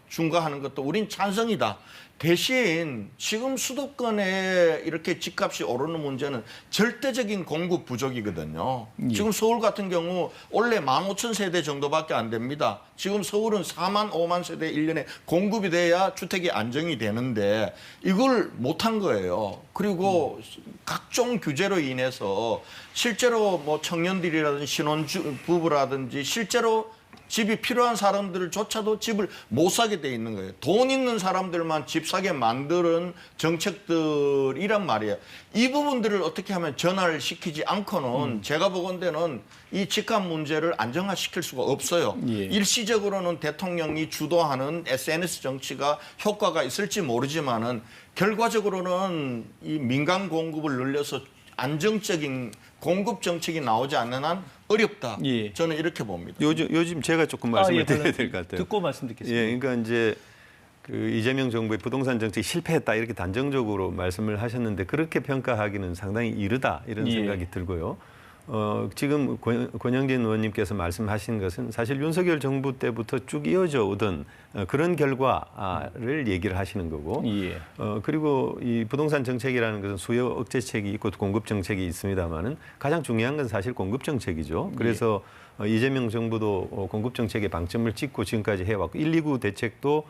중과하는 것도 우린 찬성이다. 대신 지금 수도권에 이렇게 집값이 오르는 문제는 절대적인 공급 부족이거든요. 지금 서울 같은 경우 원래 15,000세대 정도밖에 안 됩니다. 지금 서울은 4만, 5만 세대 1년에 공급이 돼야 주택이 안정이 되는데 이걸 못한 거예요. 그리고 각종 규제로 인해서 실제로 뭐 청년들이라든지 신혼부부라든지 실제로 집이 필요한 사람들조차도 집을 못 사게 돼 있는 거예요. 돈 있는 사람들만 집 사게 만드는 정책들이란 말이에요. 이 부분들을 어떻게 하면 전환을 시키지 않고는 제가 보건대는 이 집값 문제를 안정화시킬 수가 없어요. 일시적으로는 대통령이 주도하는 SNS 정치가 효과가 있을지 모르지만은 결과적으로는 이 민간 공급을 늘려서 안정적인 공급 정책이 나오지 않는 한 어렵다. 저는 이렇게 봅니다. 요즘 제가 조금 말씀을 드려야 될 것 같아요. 듣고 말씀드리겠습니다. 그러니까 이제 그 이재명 정부의 부동산 정책이 실패했다 이렇게 단정적으로 말씀을 하셨는데 그렇게 평가하기는 상당히 이르다 이런 생각이 들고요. 지금 권영진 의원님께서 말씀하신 것은 사실 윤석열 정부 때부터 쭉 이어져 오던 그런 결과를 얘기를 하시는 거고 그리고 이 부동산 정책이라는 것은 수요 억제책이 있고 공급 정책이 있습니다만은 가장 중요한 건 사실 공급 정책이죠. 그래서 이재명 정부도 공급 정책에 방점을 찍고 지금까지 해왔고 129 대책도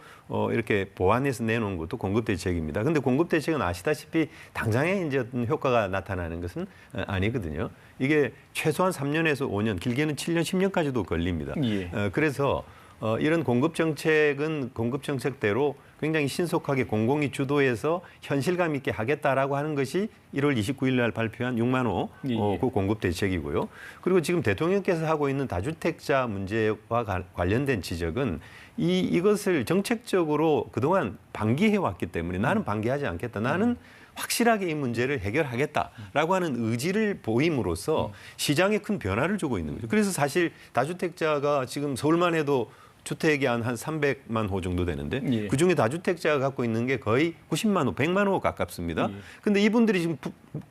이렇게 보완해서 내놓은 것도 공급 대책입니다. 그런데 공급 대책은 아시다시피 당장에 이제 어떤 효과가 나타나는 것은 아니거든요. 이게 최소한 3년에서 5년, 길게는 7년, 10년까지도 걸립니다. 그래서 이런 공급 정책은 공급 정책대로 굉장히 신속하게 공공이 주도해서 현실감 있게 하겠다라고 하는 것이 1월 29일 날 발표한 6만 호 그 공급 대책이고요. 그리고 지금 대통령께서 하고 있는 다주택자 문제와 관련된 지적은 이것을 정책적으로 그동안 방기해 왔기 때문에 나는 방기하지 않겠다. 나는 확실하게 이 문제를 해결하겠다라고 하는 의지를 보임으로써 시장에 큰 변화를 주고 있는 거죠. 그래서 사실 다주택자가 지금 서울만 해도 주택이 한 300만 호 정도 되는데 그중에 다주택자가 갖고 있는 게 거의 90만 호, 100만 호 가깝습니다. 근데 이분들이 지금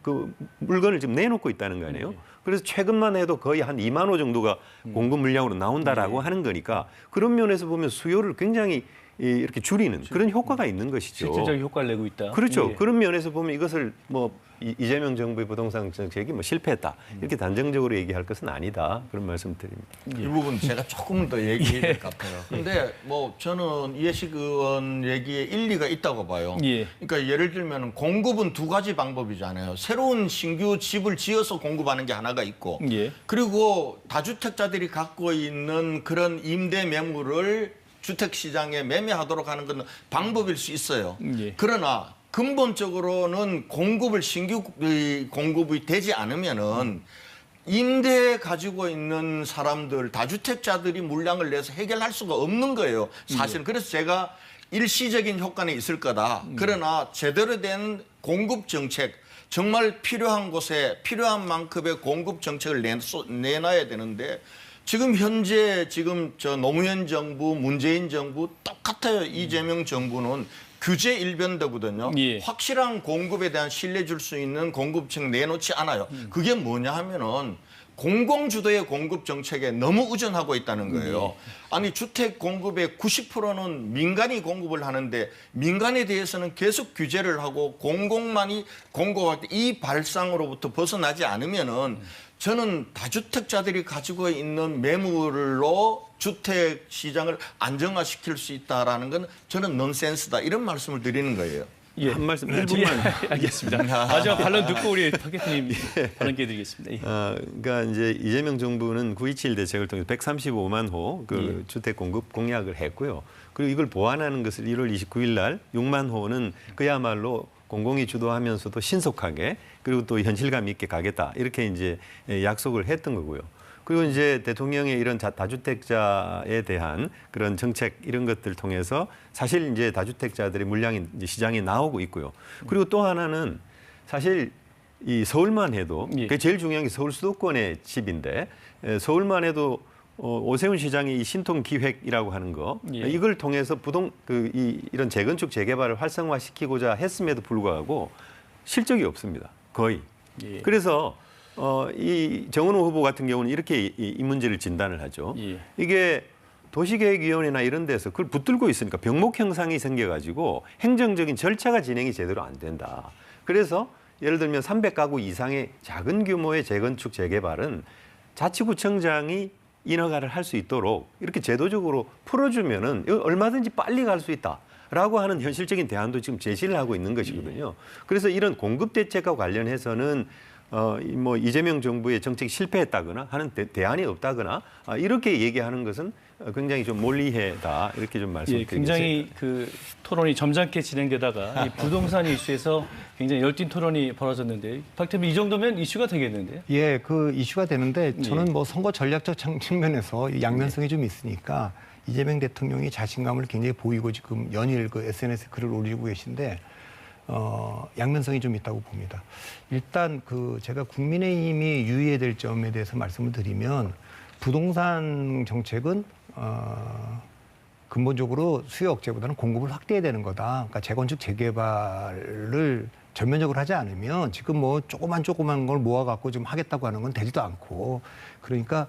그 물건을 지금 내놓고 있다는 거 아니에요. 그래서 최근만 해도 거의 한 2만 호 정도가 공급 물량으로 나온다라고 하는 거니까 그런 면에서 보면 수요를 굉장히 이렇게 줄이는 그런 효과가 있는 것이죠. 실질적인 효과를 내고 있다. 그렇죠. 그런 면에서 보면 이것을 뭐 이재명 정부의 부동산 정책이 뭐 실패했다 이렇게 단정적으로 얘기할 것은 아니다 그런 말씀드립니다. 이 부분 제가 조금 더 얘기해야 될 것 같아요. 그런데 뭐 저는 이해식 의원 얘기에 일리가 있다고 봐요. 그러니까 예를 들면 공급은 두 가지 방법이잖아요. 새로운 신규 집을 지어서 공급하는 게 하나가 있고 그리고 다주택자들이 갖고 있는 그런 임대 매물을 주택시장에 매매하도록 하는 건 방법일 수 있어요. 그러나 근본적으로는 공급을 신규 공급이 되지 않으면은 임대 가지고 있는 사람들, 다주택자들이 물량을 내서 해결할 수가 없는 거예요. 사실은. 그래서 제가 일시적인 효과는 있을 거다. 그러나 제대로 된 공급 정책, 정말 필요한 곳에 필요한 만큼의 공급 정책을 내놔야 되는데 지금 현재 저 노무현 정부, 문재인 정부 똑같아요. 이재명 정부는 규제 일변도거든요. 예. 확실한 공급에 대한 신뢰 줄 수 있는 공급책 내놓지 않아요. 그게 뭐냐 하면은 공공주도의 공급 정책에 너무 의존하고 있다는 거예요. 아니 주택 공급의 90%는 민간이 공급을 하는데 민간에 대해서는 계속 규제를 하고 공공만이 공급할 때 이 발상으로부터 벗어나지 않으면은 저는 다주택자들이 가지고 있는 매물로 주택 시장을 안정화시킬 수 있다라는 건 저는 넌센스다 이런 말씀을 드리는 거예요. 예. 한 말씀 1분만. 알겠습니다. 마지막 반론 듣고 우리 박 대표님 발언 기회 드리겠습니다. 예. 그러니까 이제 이재명 정부는 9.27 대책을 통해서 135만 호 그 주택 공급 공약을 했고요. 그리고 이걸 보완하는 것을 1월 29일 날 6만 호는 그야말로 공공이 주도하면서도 신속하게 그리고 또 현실감 있게 가겠다 이렇게 이제 약속을 했던 거고요. 그리고 이제 대통령의 이런 다주택자에 대한 그런 정책 이런 것들 통해서 사실 이제 다주택자들의 물량이 이제 시장에 나오고 있고요. 그리고 또 하나는 사실 이 서울만 해도 그게 제일 중요한 게 서울 수도권의 집인데 서울만 해도 오세훈 시장이 이 신통 기획이라고 하는 거 이걸 통해서 이런 재건축 재개발을 활성화시키고자 했음에도 불구하고 실적이 없습니다. 거의. 그래서 이 정은호 후보 같은 경우는 이렇게 이 문제를 진단을 하죠. 이게 도시계획위원회나 이런 데서 그걸 붙들고 있으니까 병목 형상이 생겨가지고 행정적인 절차가 진행이 제대로 안 된다. 그래서 예를 들면 300가구 이상의 작은 규모의 재건축 재개발은 자치구청장이 인허가를 할 수 있도록 이렇게 제도적으로 풀어주면은 얼마든지 빨리 갈 수 있다라고 하는 현실적인 대안도 지금 제시를 하고 있는 것이거든요. 그래서 이런 공급 대책과 관련해서는 뭐 이재명 정부의 정책이 실패했다거나 하는 대안이 없다거나 이렇게 얘기하는 것은 굉장히 좀 몰리해다 이렇게 좀 말씀드리겠습니다. 굉장히 그 토론이 점잖게 진행되다가 이 부동산 이슈에서 굉장히 열띤 토론이 벌어졌는데 박 대표 이 정도면 이슈가 되겠는데요? 예, 그 이슈가 되는데 저는 뭐 선거 전략적 측면에서 양면성이 좀 있으니까 이재명 대통령이 자신감을 굉장히 보이고 지금 연일 그 SNS에 글을 올리고 계신데 양면성이 좀 있다고 봅니다. 일단 그 제가 국민의힘이 유의해야 될 점에 대해서 말씀을 드리면 부동산 정책은 근본적으로 수요 억제보다는 공급을 확대해야 되는 거다. 그러니까 재건축 재개발을 전면적으로 하지 않으면 지금 뭐 조그만 걸 모아갖고 좀 하겠다고 하는 건 되지도 않고 그러니까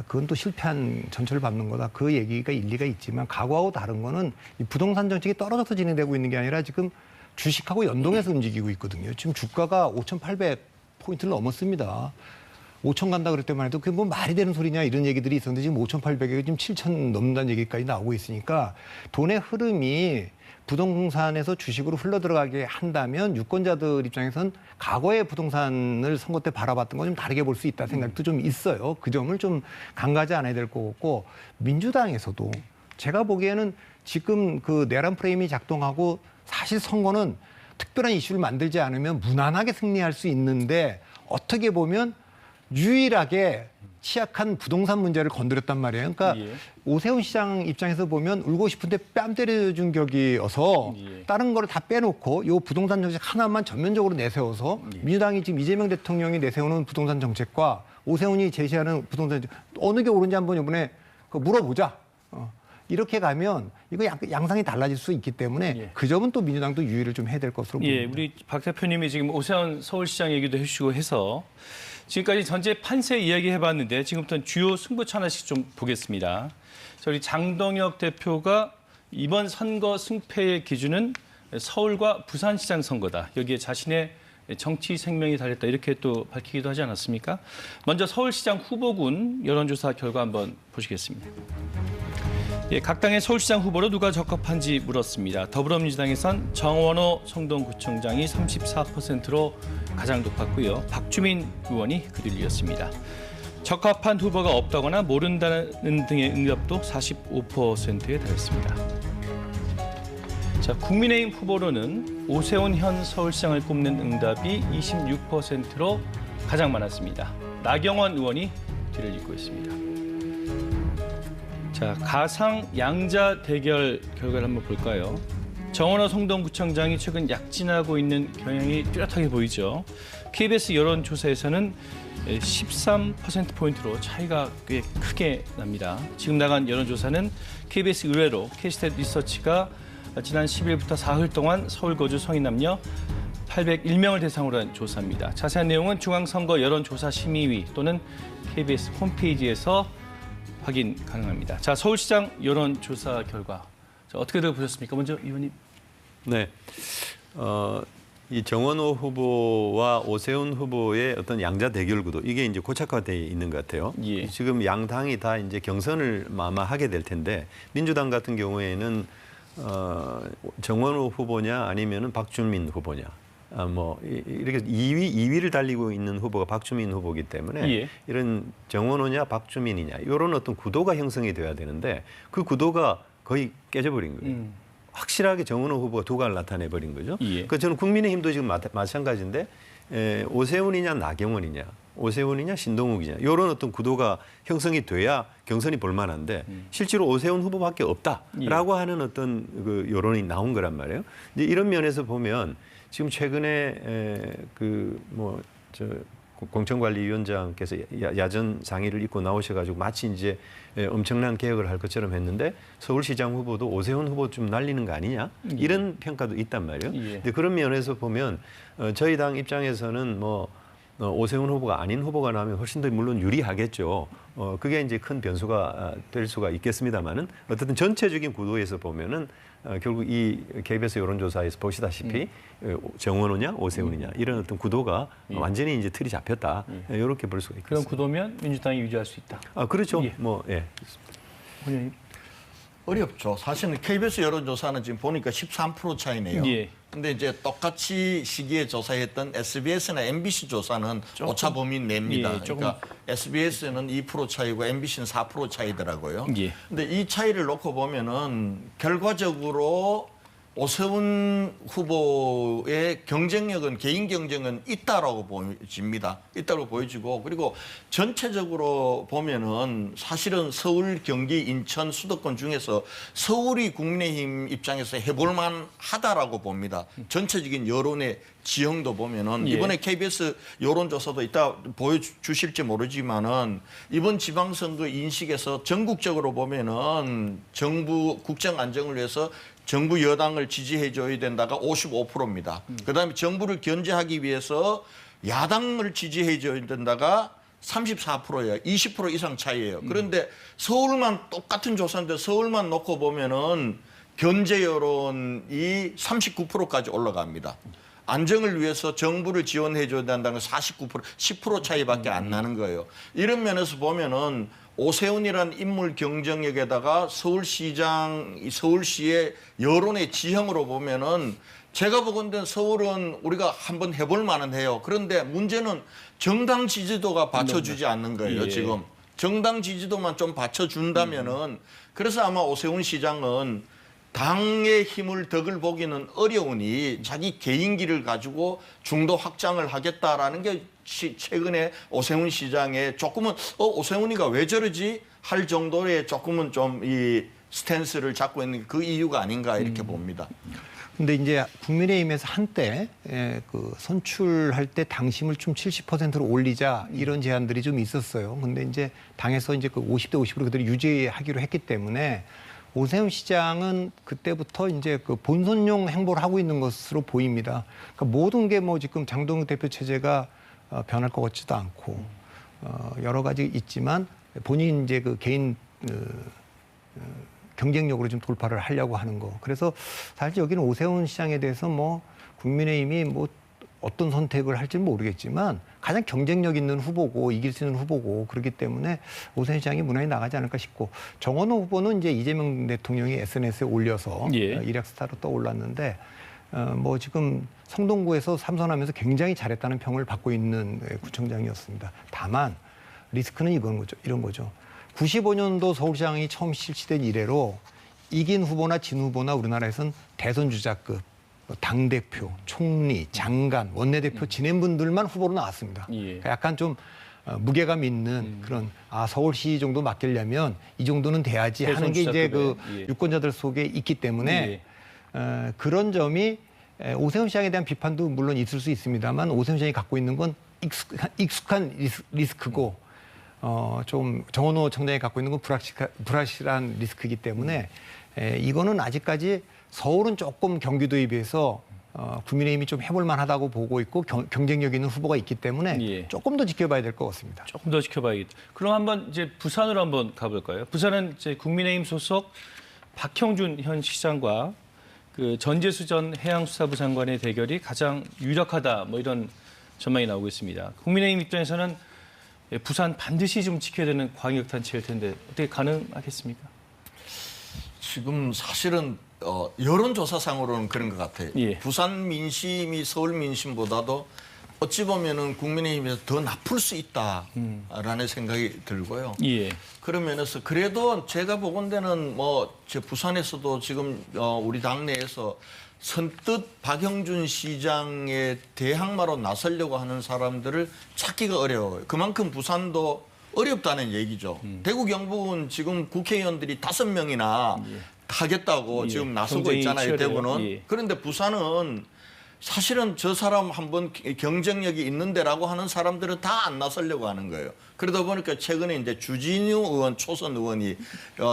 그건 또 실패한 전철을 밟는 거다. 그 얘기가 일리가 있지만 과거하고 다른 거는 이 부동산 정책이 떨어져서 진행되고 있는 게 아니라 지금 주식하고 연동해서 움직이고 있거든요. 지금 주가가 5,800포인트를 넘었습니다. 5천 간다 그럴 때만 해도 그게 뭐 말이 되는 소리냐 이런 얘기들이 있었는데 지금 5,800에 지금 7천 넘는다는 얘기까지 나오고 있으니까 돈의 흐름이 부동산에서 주식으로 흘러들어가게 한다면 유권자들 입장에선 과거의 부동산을 선거 때 바라봤던 거 좀 다르게 볼 수 있다 생각도 좀 있어요. 그 점을 좀 간과하지 않아야 될 것 같고 민주당에서도 제가 보기에는 지금 그 내란 프레임이 작동하고 사실 선거는 특별한 이슈를 만들지 않으면 무난하게 승리할 수 있는데 어떻게 보면 유일하게 취약한 부동산 문제를 건드렸단 말이에요. 그러니까 오세훈 시장 입장에서 보면 울고 싶은데 뺨 때려준 격이어서 다른 거를 다 빼놓고 이 부동산 정책 하나만 전면적으로 내세워서 민주당이 지금 이재명 대통령이 내세우는 부동산 정책과 오세훈이 제시하는 부동산 정책 어느 게 옳은지 한번 이번에 물어보자. 이렇게 가면 이거 양상이 달라질 수 있기 때문에 그 점은 또 민주당도 유의를 좀 해야 될 것으로 보입니다. 우리 박 대표님이 지금 오세훈 서울시장 얘기도 해주시고 해서 지금까지 전체 판세 이야기 해봤는데 지금부터는 주요 승부처 하나씩 좀 보겠습니다. 우리 장동혁 대표가 이번 선거 승패의 기준은 서울과 부산시장 선거다. 여기에 자신의 정치 생명이 달렸다. 이렇게 또 밝히기도 하지 않았습니까? 먼저 서울시장 후보군 여론조사 결과 한번 보시겠습니다. 각 당의 서울시장 후보로 누가 적합한지 물었습니다. 더불어민주당에선 정원호 성동구청장이 34%로 가장 높았고요. 박주민 의원이 그 뒤를 이었습니다. 적합한 후보가 없다거나 모른다는 등의 응답도 45%에 달했습니다. 자, 국민의힘 후보로는 오세훈 현 서울시장을 꼽는 응답이 26%로 가장 많았습니다. 나경원 의원이 뒤를 잇고 있습니다. 자, 가상 양자 대결 결과를 한번 볼까요? 정원호 성동구청장이 최근 약진하고 있는 경향이 뚜렷하게 보이죠. KBS 여론조사에서는 13%포인트로 차이가 꽤 크게 납니다. 지금 나간 여론조사는 KBS 의뢰로 K스탯 리서치가 지난 10일부터 사흘 동안 서울 거주 성인 남녀 801명을 대상으로 한 조사입니다. 자세한 내용은 중앙선거 여론조사심의위 또는 KBS 홈페이지에서 확인 가능합니다. 자, 서울시장 여론조사 결과 어떻게들 보셨습니까? 먼저 의원님. 네. 이 정원호 후보와 오세훈 후보의 어떤 양자 대결 구도 이게 이제 고착화되어 있는 것 같아요. 예. 지금 양 당이 다 이제 경선을 아마 하게 될 텐데 민주당 같은 경우에는 정원호 후보냐 아니면은 박주민 후보냐. 이렇게 2위를 달리고 있는 후보가 박주민 후보이기 때문에 예. 이런 정원호냐 박주민이냐 이런 어떤 구도가 형성이 돼야 되는데 그 구도가 거의 깨져버린 거예요. 확실하게 정원호 후보가 두각을 나타내버린 거죠. 예. 그러니까 저는 국민의힘도 지금 마찬가지인데 오세훈이냐 나경원이냐 오세훈이냐 신동욱이냐 이런 어떤 구도가 형성이 돼야 경선이 볼만한데 실제로 오세훈 후보밖에 없다라고 하는 어떤 그 여론이 나온 거란 말이에요. 이제 이런 면에서 보면 지금 최근에 공천관리위원장께서 야전 상의를 입고 나오셔가지고 마치 이제 엄청난 개혁을 할 것처럼 했는데 서울시장 후보도 오세훈 후보 좀 날리는 거 아니냐 이런 평가도 있단 말이에요. 예. 근데 그런 면에서 보면 저희 당 입장에서는 오세훈 후보가 아닌 후보가 나오면 훨씬 더 물론 유리하겠죠. 그게 이제 큰 변수가 될 수가 있겠습니다만은 어쨌든 전체적인 구도에서 보면은 결국 이 KBS 여론조사에서 보시다시피 정원호냐 오세훈이냐 이런 어떤 구도가 완전히 이제 틀이 잡혔다 이렇게 볼 수가 있겠습니다. 그런 구도면 민주당이 유지할 수 있다. 그렇죠. 예. 의원님. 어렵죠. 사실은 KBS 여론조사는 지금 보니까 13% 차이네요. 예. 근데 이제 똑같이 시기에 조사했던 SBS나 MBC 조사는 오차 범위 냅니다. 예, 조금. 그러니까 SBS는 2% 차이고 MBC는 4% 차이더라고요. 예. 근데 이 차이를 놓고 보면은 결과적으로 오세훈 후보의 경쟁력은 개인 경쟁은 있다라고 보여집니다. 있다고 보여지고 그리고 전체적으로 보면은 사실은 서울, 경기, 인천, 수도권 중에서 서울이 국민의힘 입장에서 해볼만 하다라고 봅니다. 전체적인 여론의 지형도 보면은 예. 이번에 KBS 여론조사도 이따 보여주실지 모르지만은 이번 지방선거 인식에서 전국적으로 보면은 정부 국정 안정을 위해서 정부 여당을 지지해줘야 된다가 55%입니다. 그다음에 정부를 견제하기 위해서 야당을 지지해줘야 된다가 34%예요. 20% 이상 차이예요. 그런데 서울만 똑같은 조사인데 서울만 놓고 보면은 견제 여론이 39%까지 올라갑니다. 안정을 위해서 정부를 지원해줘야 된다는 건 49%, 10% 차이밖에 안 나는 거예요. 이런 면에서 보면은 오세훈이란 인물 경쟁력에다가 서울시의 여론의 지형으로 보면은 제가 보건대 서울은 우리가 한번 해볼 만은 해요. 그런데 문제는 정당 지지도가 받쳐주지 않는 거예요. 예. 지금 정당 지지도만 좀 받쳐준다면은 그래서 아마 오세훈 시장은 당의 힘을 덕을 보기는 어려우니 자기 개인기를 가지고 중도 확장을 하겠다라는 게 최근에 오세훈 시장의 조금은 오세훈이가 왜 저러지 할 정도의 조금은 좀 이 스탠스를 잡고 있는 그 이유가 아닌가 이렇게 봅니다. 근데 이제 국민의힘에서 한때 그 선출할 때 당심을 좀 70%로 올리자 이런 제안들이 좀 있었어요. 근데 이제 당에서 이제 그 50대 50으로 그대로 유지하기로 했기 때문에 오세훈 시장은 그때부터 이제 그 본선용 행보를 하고 있는 것으로 보입니다. 그러니까 모든 게 뭐 지금 장동욱 대표 체제가 변할 것 같지도 않고 여러 가지 있지만 본인 이제 그 개인 경쟁력으로 좀 돌파를 하려고 하는 거. 그래서 사실 여기는 오세훈 시장에 대해서 뭐 국민의힘이 뭐 어떤 선택을 할지는 모르겠지만 가장 경쟁력 있는 후보고 이길 수 있는 후보고 그렇기 때문에 오세훈 시장이 무난히 나가지 않을까 싶고 정원호 후보는 이제 이재명 대통령이 SNS에 올려서 예. 일약 스타로 떠올랐는데 뭐 지금 성동구에서 삼선하면서 굉장히 잘했다는 평을 받고 있는 구청장이었습니다. 다만 리스크는 이런 거죠. 95년도 서울시장이 처음 실시된 이래로 이긴 후보나 진 후보나 우리나라에서는 대선 주자급 당대표, 총리, 장관, 원내대표 지낸 분들만 후보로 나왔습니다. 예. 약간 좀 무게감 있는 그런 서울시 정도 맡기려면 이 정도는 돼야지 하는 게 이제 그 예. 유권자들 속에 있기 때문에 그런 점이 오세훈 시장에 대한 비판도 물론 있을 수 있습니다만 오세훈 시장이 갖고 있는 건 익숙한 리스크고 좀 정원호 청장이 갖고 있는 건 불확실한 리스크이기 때문에 이거는 아직까지 서울은 조금 경기도에 비해서 국민의힘이 좀 해볼 만하다고 보고 있고 경쟁력 있는 후보가 있기 때문에 조금 더 지켜봐야 될 것 같습니다. 조금 더 지켜봐야겠다. 그럼 한번 이제 부산으로 한번 가볼까요? 부산은 이제 국민의힘 소속 박형준 현 시장과 그 전재수 전 해양수사부 장관의 대결이 가장 유력하다. 뭐 이런 전망이 나오고 있습니다. 국민의힘 입장에서는 부산 반드시 좀 지켜야 되는 광역단체일 텐데 어떻게 가능하겠습니까? 지금 사실은 여론조사상으로는 그런 것 같아요. 예. 부산 민심이 서울 민심보다도 어찌 보면은 국민의힘에서 더 나쁠 수 있다라는 생각이 들고요. 예. 그런 면에서 그래도 제가 보건대는 제 부산에서도 지금 우리 당내에서 선뜻 박형준 시장의 대항마로 나서려고 하는 사람들을 찾기가 어려워요. 그만큼 부산도 어렵다는 얘기죠. 대구 경북은 지금 국회의원들이 5명이나 하겠다고 지금 나서고 있잖아요. 대구는. 그런데 부산은 사실은 저 사람 한번 경쟁력이 있는 데라고 하는 사람들은 다 안 나서려고 하는 거예요. 그러다 보니까 최근에 이제 주진우 의원, 초선 의원이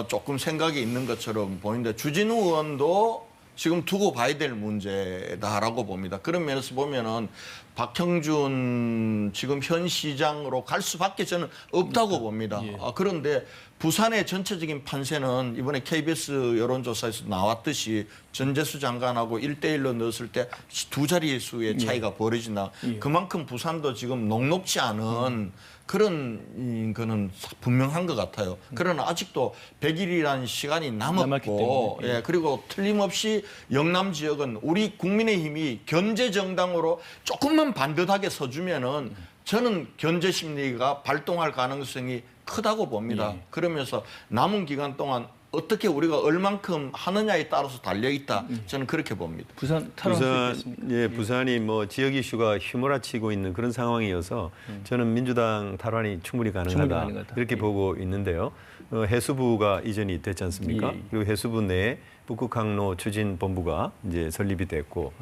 조금 생각이 있는 것처럼 보이는데 주진우 의원도 지금 두고 봐야 될 문제다라고 봅니다. 그런 면에서 보면은 박형준 지금 현 시장으로 갈 수밖에 저는 없다고 봅니다. 그런데 부산의 전체적인 판세는 이번에 KBS 여론조사에서 나왔듯이 전재수 장관하고 1대1로 넣었을 때 2자릿수의 차이가 벌어진다. 그만큼 부산도 지금 녹록지 않은 그런 거는 분명한 것 같아요. 그러나 아직도 100일이라는 시간이 남았고 그리고 틀림없이 영남 지역은 우리 국민의힘이 견제 정당으로 조금만 반듯하게 서주면은 저는 견제 심리가 발동할 가능성이 크다고 봅니다. 그러면서 남은 기간 동안 어떻게 우리가 얼만큼 하느냐에 따라서 달려있다. 저는 그렇게 봅니다. 부산 부산이 뭐 지역 이슈가 휘몰아치고 있는 그런 상황이어서 저는 민주당 탈환이 충분히 가능하다. 이렇게 보고 있는데요. 해수부가 이전이 됐지 않습니까? 그리고 해수부 내에 북극항로 추진본부가 이제 설립이 됐고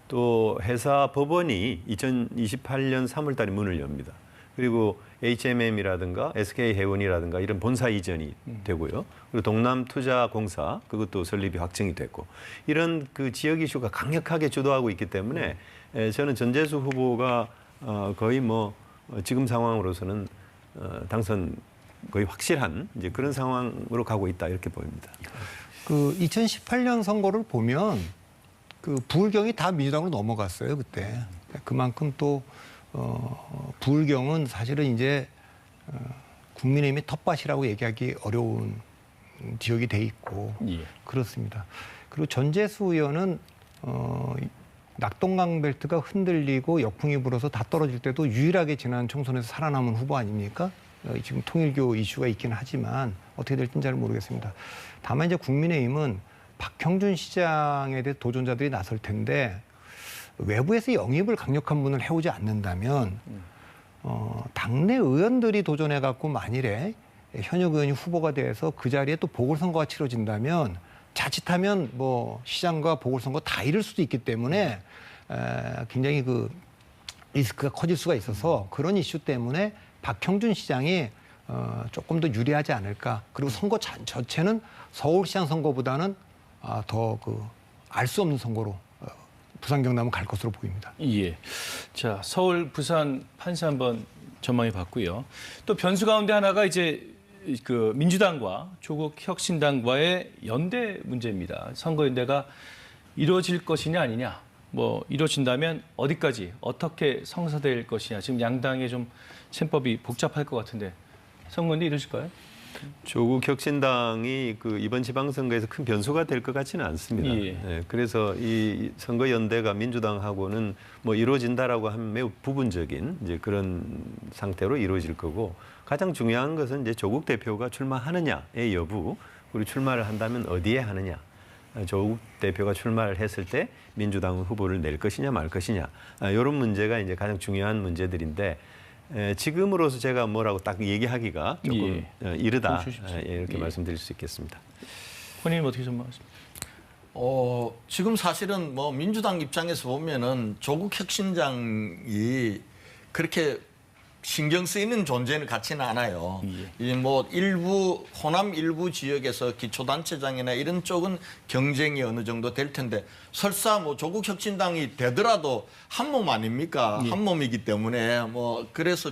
또 해사 법원이 2028년 3월달에 문을 엽니다. 그리고 HMM이라든가 SK해운이라든가 이런 본사 이전이 되고요. 그리고 동남투자공사 그것도 설립이 확정이 됐고 이런 그 지역 이슈가 강력하게 주도하고 있기 때문에 저는 전재수 후보가 거의 뭐 지금 상황으로서는 당선 거의 확실한 이제 그런 상황으로 가고 있다 이렇게 보입니다. 그 2018년 선거를 보면 그 부울경이 다 민주당으로 넘어갔어요 그때. 그만큼 또 부울경은 사실은 이제 국민의힘의 텃밭이라고 얘기하기 어려운 지역이 돼 있고 그렇습니다. 그리고 전재수 의원은 낙동강 벨트가 흔들리고 역풍이 불어서 다 떨어질 때도 유일하게 지난 총선에서 살아남은 후보 아닙니까? 지금 통일교 이슈가 있긴 하지만 어떻게 될지는 잘 모르겠습니다. 다만 이제 국민의힘은 박형준 시장에 대해 도전자들이 나설 텐데 외부에서 영입을 강력한 분을 해오지 않는다면 당내 의원들이 도전해갖고 만일에 현역 의원이 후보가 돼서 그 자리에 또 보궐선거가 치러진다면 자칫하면 뭐 시장과 보궐선거 다 잃을 수도 있기 때문에 굉장히 그 리스크가 커질 수가 있어서 그런 이슈 때문에 박형준 시장이 조금 더 유리하지 않을까. 그리고 선거 자체는 서울시장 선거보다는 더 그 알 수 없는 선거로 부산 경남은 갈 것으로 보입니다. 자, 서울, 부산 판세 한번 전망해 봤고요. 또 변수 가운데 하나가 이제 그 민주당과 조국 혁신당과의 연대 문제입니다. 선거 연대가 이루어질 것이냐 아니냐. 뭐 이루어진다면 어디까지 어떻게 성사될 것이냐. 지금 양당의 좀 셈법이 복잡할 것 같은데 선거연대 이루어질까요? 조국 혁신당이 그 이번 지방선거에서 큰 변수가 될 것 같지는 않습니다. 네, 그래서 이 선거 연대가 민주당하고는 뭐 이루어진다라고 하면 매우 부분적인 이제 그런 상태로 이루어질 거고 가장 중요한 것은 이제 조국 대표가 출마하느냐의 여부 그리고 출마를 한다면 어디에 하느냐. 조국 대표가 출마를 했을 때 민주당은 후보를 낼 것이냐 말 것이냐 이런 문제가 이제 가장 중요한 문제들인데 지금으로서 제가 뭐라고 딱 얘기하기가 조금 이르다 이렇게 예. 말씀드릴 수 있겠습니다. 본인은 어떻게 전망하십니까? 지금 사실은 뭐 민주당 입장에서 보면은 조국 혁신당이 그렇게 신경 쓰이는 존재는 같지는 않아요. 이 뭐 일부 호남 일부 지역에서 기초단체장이나 이런 쪽은 경쟁이 어느 정도 될 텐데 설사 뭐 조국 혁신당이 되더라도 한 몸 아닙니까? 한 몸이기 때문에 뭐 그래서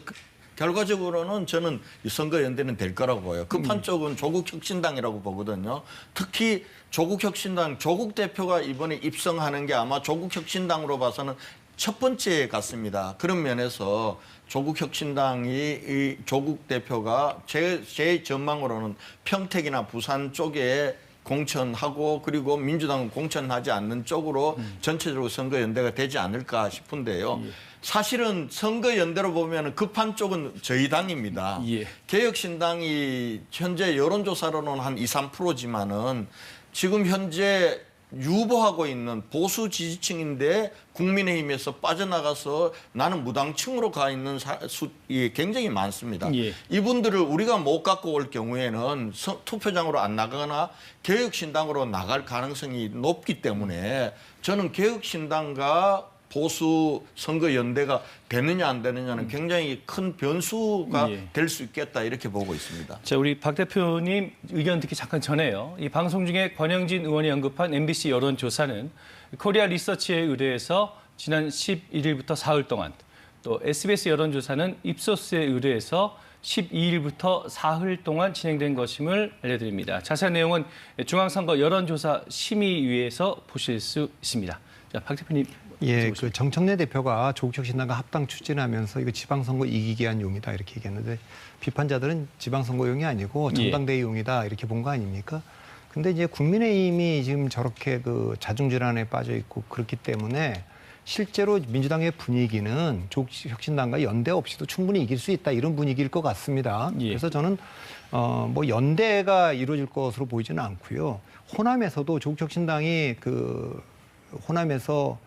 결과적으로는 저는 이 선거연대는 될 거라고 보여요. 급한 쪽은 조국 혁신당이라고 보거든요. 특히 조국 혁신당 조국 대표가 이번에 입성하는 게 아마 조국 혁신당으로 봐서는 첫 번째 같습니다. 그런 면에서 조국 혁신당이 이 조국 대표가 제 전망으로는 평택이나 부산 쪽에 공천하고 그리고 민주당은 공천하지 않는 쪽으로 전체적으로 선거연대가 되지 않을까 싶은데요. 사실은 선거연대로 보면 급한 쪽은 저희 당입니다. 개혁신당이 현재 여론조사로는 한 2~3%지만은 지금 현재 유보하고 있는 보수 지지층인데 국민의힘에서 빠져나가서 나는 무당층으로 가 있는 수이 굉장히 많습니다. 이분들을 우리가 못 갖고 올 경우에는 투표장으로 안 나가거나 개혁신당으로 나갈 가능성이 높기 때문에 저는 개혁신당과 보수 선거연대가 되느냐 안 되느냐는 굉장히 큰 변수가 될 수 있겠다 이렇게 보고 있습니다. 자, 우리 박 대표님 의견 듣기 잠깐 전에요. 이 방송 중에 권영진 의원이 언급한 MBC 여론조사는 코리아 리서치에 의뢰해서 지난 11일부터 사흘 동안 또 SBS 여론조사는 입소스에 의뢰해서 12일부터 사흘 동안 진행된 것임을 알려드립니다. 자세한 내용은 중앙선거 여론조사 심의위에서 보실 수 있습니다. 자, 박 대표님. 예, 그 정청래 대표가 조국혁신당과 합당 추진하면서 이거 지방선거 이기기 위한 용이다 이렇게 얘기했는데 비판자들은 지방선거용이 아니고 전당대회용이다 이렇게 본 거 아닙니까? 근데 이제 국민의힘이 지금 저렇게 그 자중질환에 빠져 있고 그렇기 때문에 실제로 민주당의 분위기는 조국혁신당과 연대 없이도 충분히 이길 수 있다 이런 분위기일 것 같습니다. 그래서 저는 뭐 연대가 이루어질 것으로 보이지는 않고요. 호남에서도 조국혁신당이 그 호남에서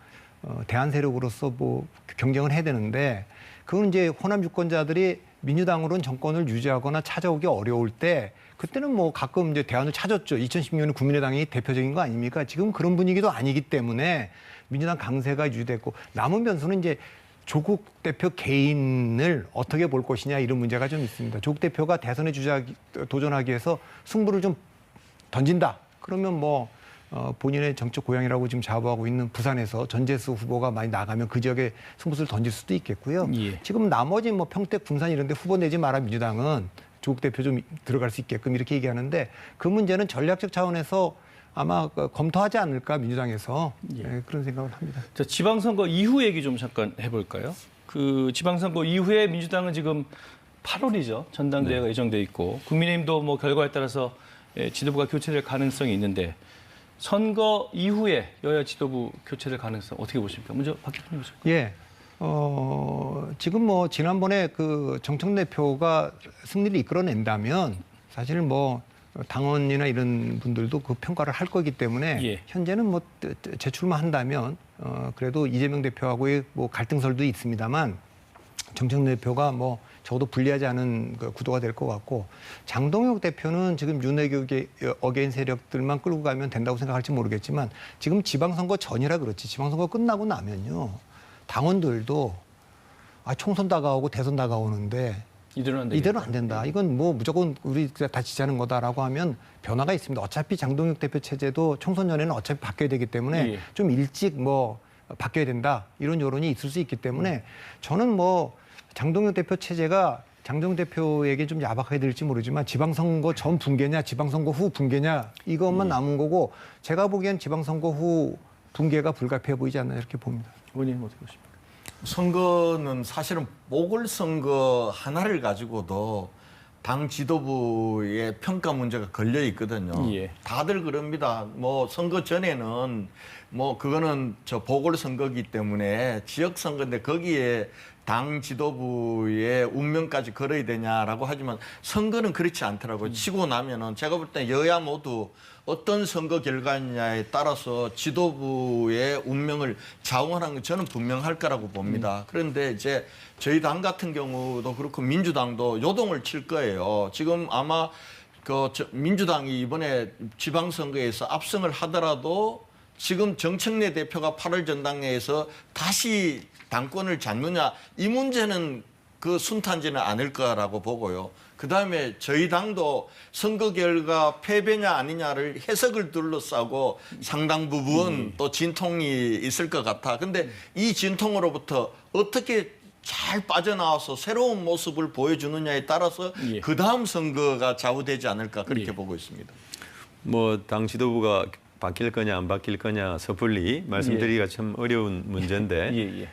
대안 세력으로서 뭐 경쟁을 해야 되는데 그건 이제 호남 유권자들이 민주당으로는 정권을 유지하거나 찾아오기 어려울 때 그때는 뭐 가끔 이제 대안을 찾았죠. 2016년에 국민의당이 대표적인 거 아닙니까? 지금 그런 분위기도 아니기 때문에 민주당 강세가 유지됐고 남은 변수는 이제 조국 대표 개인을 어떻게 볼 것이냐 이런 문제가 좀 있습니다. 조국 대표가 대선에 도전하기 위해서 승부를 좀 던진다. 그러면 뭐 본인의 정책 고향이라고 지금 자부하고 있는 부산에서 전재수 후보가 많이 나가면 그 지역에 승부수를 던질 수도 있겠고요. 지금 나머지 뭐 평택, 군산 이런 데 후보 내지 마라 민주당은 조국 대표 좀 들어갈 수 있게끔 이렇게 얘기하는데 그 문제는 전략적 차원에서 아마 검토하지 않을까 민주당에서 그런 생각을 합니다. 자, 지방선거 이후 얘기 좀 잠깐 해볼까요? 그 지방선거 이후에 민주당은 지금 8월이죠. 전당대회가 예정돼 있고 국민의힘도 뭐 결과에 따라서 지도부가 교체될 가능성이 있는데 선거 이후에 여야 지도부 교체될 가능성 어떻게 보십니까? 먼저 박 대표님 보실까요? 예. 지금 뭐 지난번에 그 정청래 대표가 승리를 이끌어낸다면 사실 뭐 당원이나 이런 분들도 그 평가를 할 거기 때문에 현재는 뭐 재출마 한다면 그래도 이재명 대표하고의 뭐 갈등설도 있습니다만 정청래 대표가 뭐 적어도 불리하지 않은 그 구도가 될 것 같고 장동혁 대표는 지금 윤핵관의 어게인 세력들만 끌고 가면 된다고 생각할지 모르겠지만 지금 지방선거 전이라 그렇지 지방선거 끝나고 나면요 당원들도 총선 다가오고 대선 다가오는데 이대로 안 된다. 이건 뭐 무조건 우리 다 지지하는 거다라고 하면 변화가 있습니다. 어차피 장동혁 대표 체제도 총선 전에는 어차피 바뀌어야 되기 때문에 좀 일찍 뭐 바뀌어야 된다. 이런 여론이 있을 수 있기 때문에 저는 뭐 장동혁 대표 체제가 장동혁 대표에게 좀 야박하게 들릴지 모르지만 지방선거 전 붕괴냐 지방선거 후 붕괴냐 이것만 남은 거고 제가 보기엔 지방선거 후 붕괴가 불가피해 보이지 않나 이렇게 봅니다. 의원님 어떻게 보십니까? 선거는 사실은 보궐선거 하나를 가지고도 당 지도부의 평가 문제가 걸려 있거든요. 다들 그럽니다. 뭐 선거 전에는 뭐 그거는 저 보궐선거기 때문에 지역선거인데 거기에 당 지도부의 운명까지 걸어야 되냐라고 하지만 선거는 그렇지 않더라고요. 치고 나면은 제가 볼 때 여야 모두 어떤 선거 결과냐에 따라서 지도부의 운명을 좌우하는 건 저는 분명할 거라고 봅니다. 그런데 이제 저희 당 같은 경우도 그렇고 민주당도 요동을 칠 거예요. 지금 아마 민주당이 이번에 지방선거에서 압승을 하더라도 지금 정청래 대표가 8월 전당회에서 다시 당권을 잡느냐 이 문제는 그 순탄지는 않을 거라고 보고요. 그다음에 저희 당도 선거 결과 패배냐 아니냐를 해석을 둘러싸고 상당 부분 또 진통이 있을 것 같아. 근데 이 진통으로부터 어떻게 잘 빠져나와서 새로운 모습을 보여주느냐에 따라서 그 다음 선거가 좌우되지 않을까 그렇게 보고 있습니다. 뭐 당 지도부가 바뀔 거냐 안 바뀔 거냐 섣불리 말씀드리기가 참 어려운 문제인데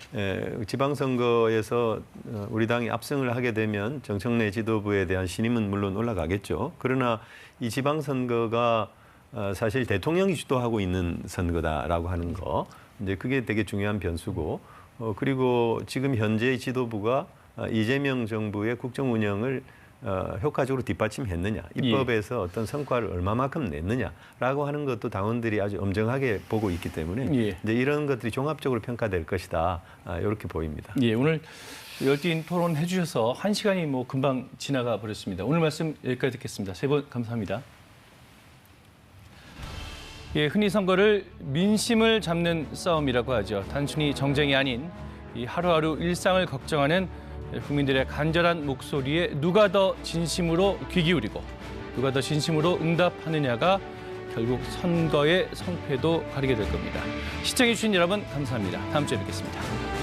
지방선거에서 우리 당이 압승을 하게 되면 정청래 지도부에 대한 신임은 물론 올라가겠죠. 그러나 이 지방선거가 사실 대통령이 주도하고 있는 선거다라고 하는 거 이제 그게 되게 중요한 변수고 그리고 지금 현재의 지도부가 이재명 정부의 국정 운영을 효과적으로 뒷받침했느냐, 입법에서 어떤 성과를 얼마만큼 냈느냐라고 하는 것도 당원들이 아주 엄정하게 보고 있기 때문에 이제 이런 것들이 종합적으로 평가될 것이다 이렇게 보입니다. 예, 오늘 열띤 토론 해주셔서 1시간이 뭐 금방 지나가 버렸습니다. 오늘 말씀 여기까지 듣겠습니다. 세 분 감사합니다. 예, 흔히 선거를 민심을 잡는 싸움이라고 하죠. 단순히 정쟁이 아닌 이 하루하루 일상을 걱정하는 국민들의 간절한 목소리에 누가 더 진심으로 귀 기울이고 누가 더 진심으로 응답하느냐가 결국 선거의 성패도 가리게 될 겁니다. 시청해주신 여러분 감사합니다. 다음 주에 뵙겠습니다.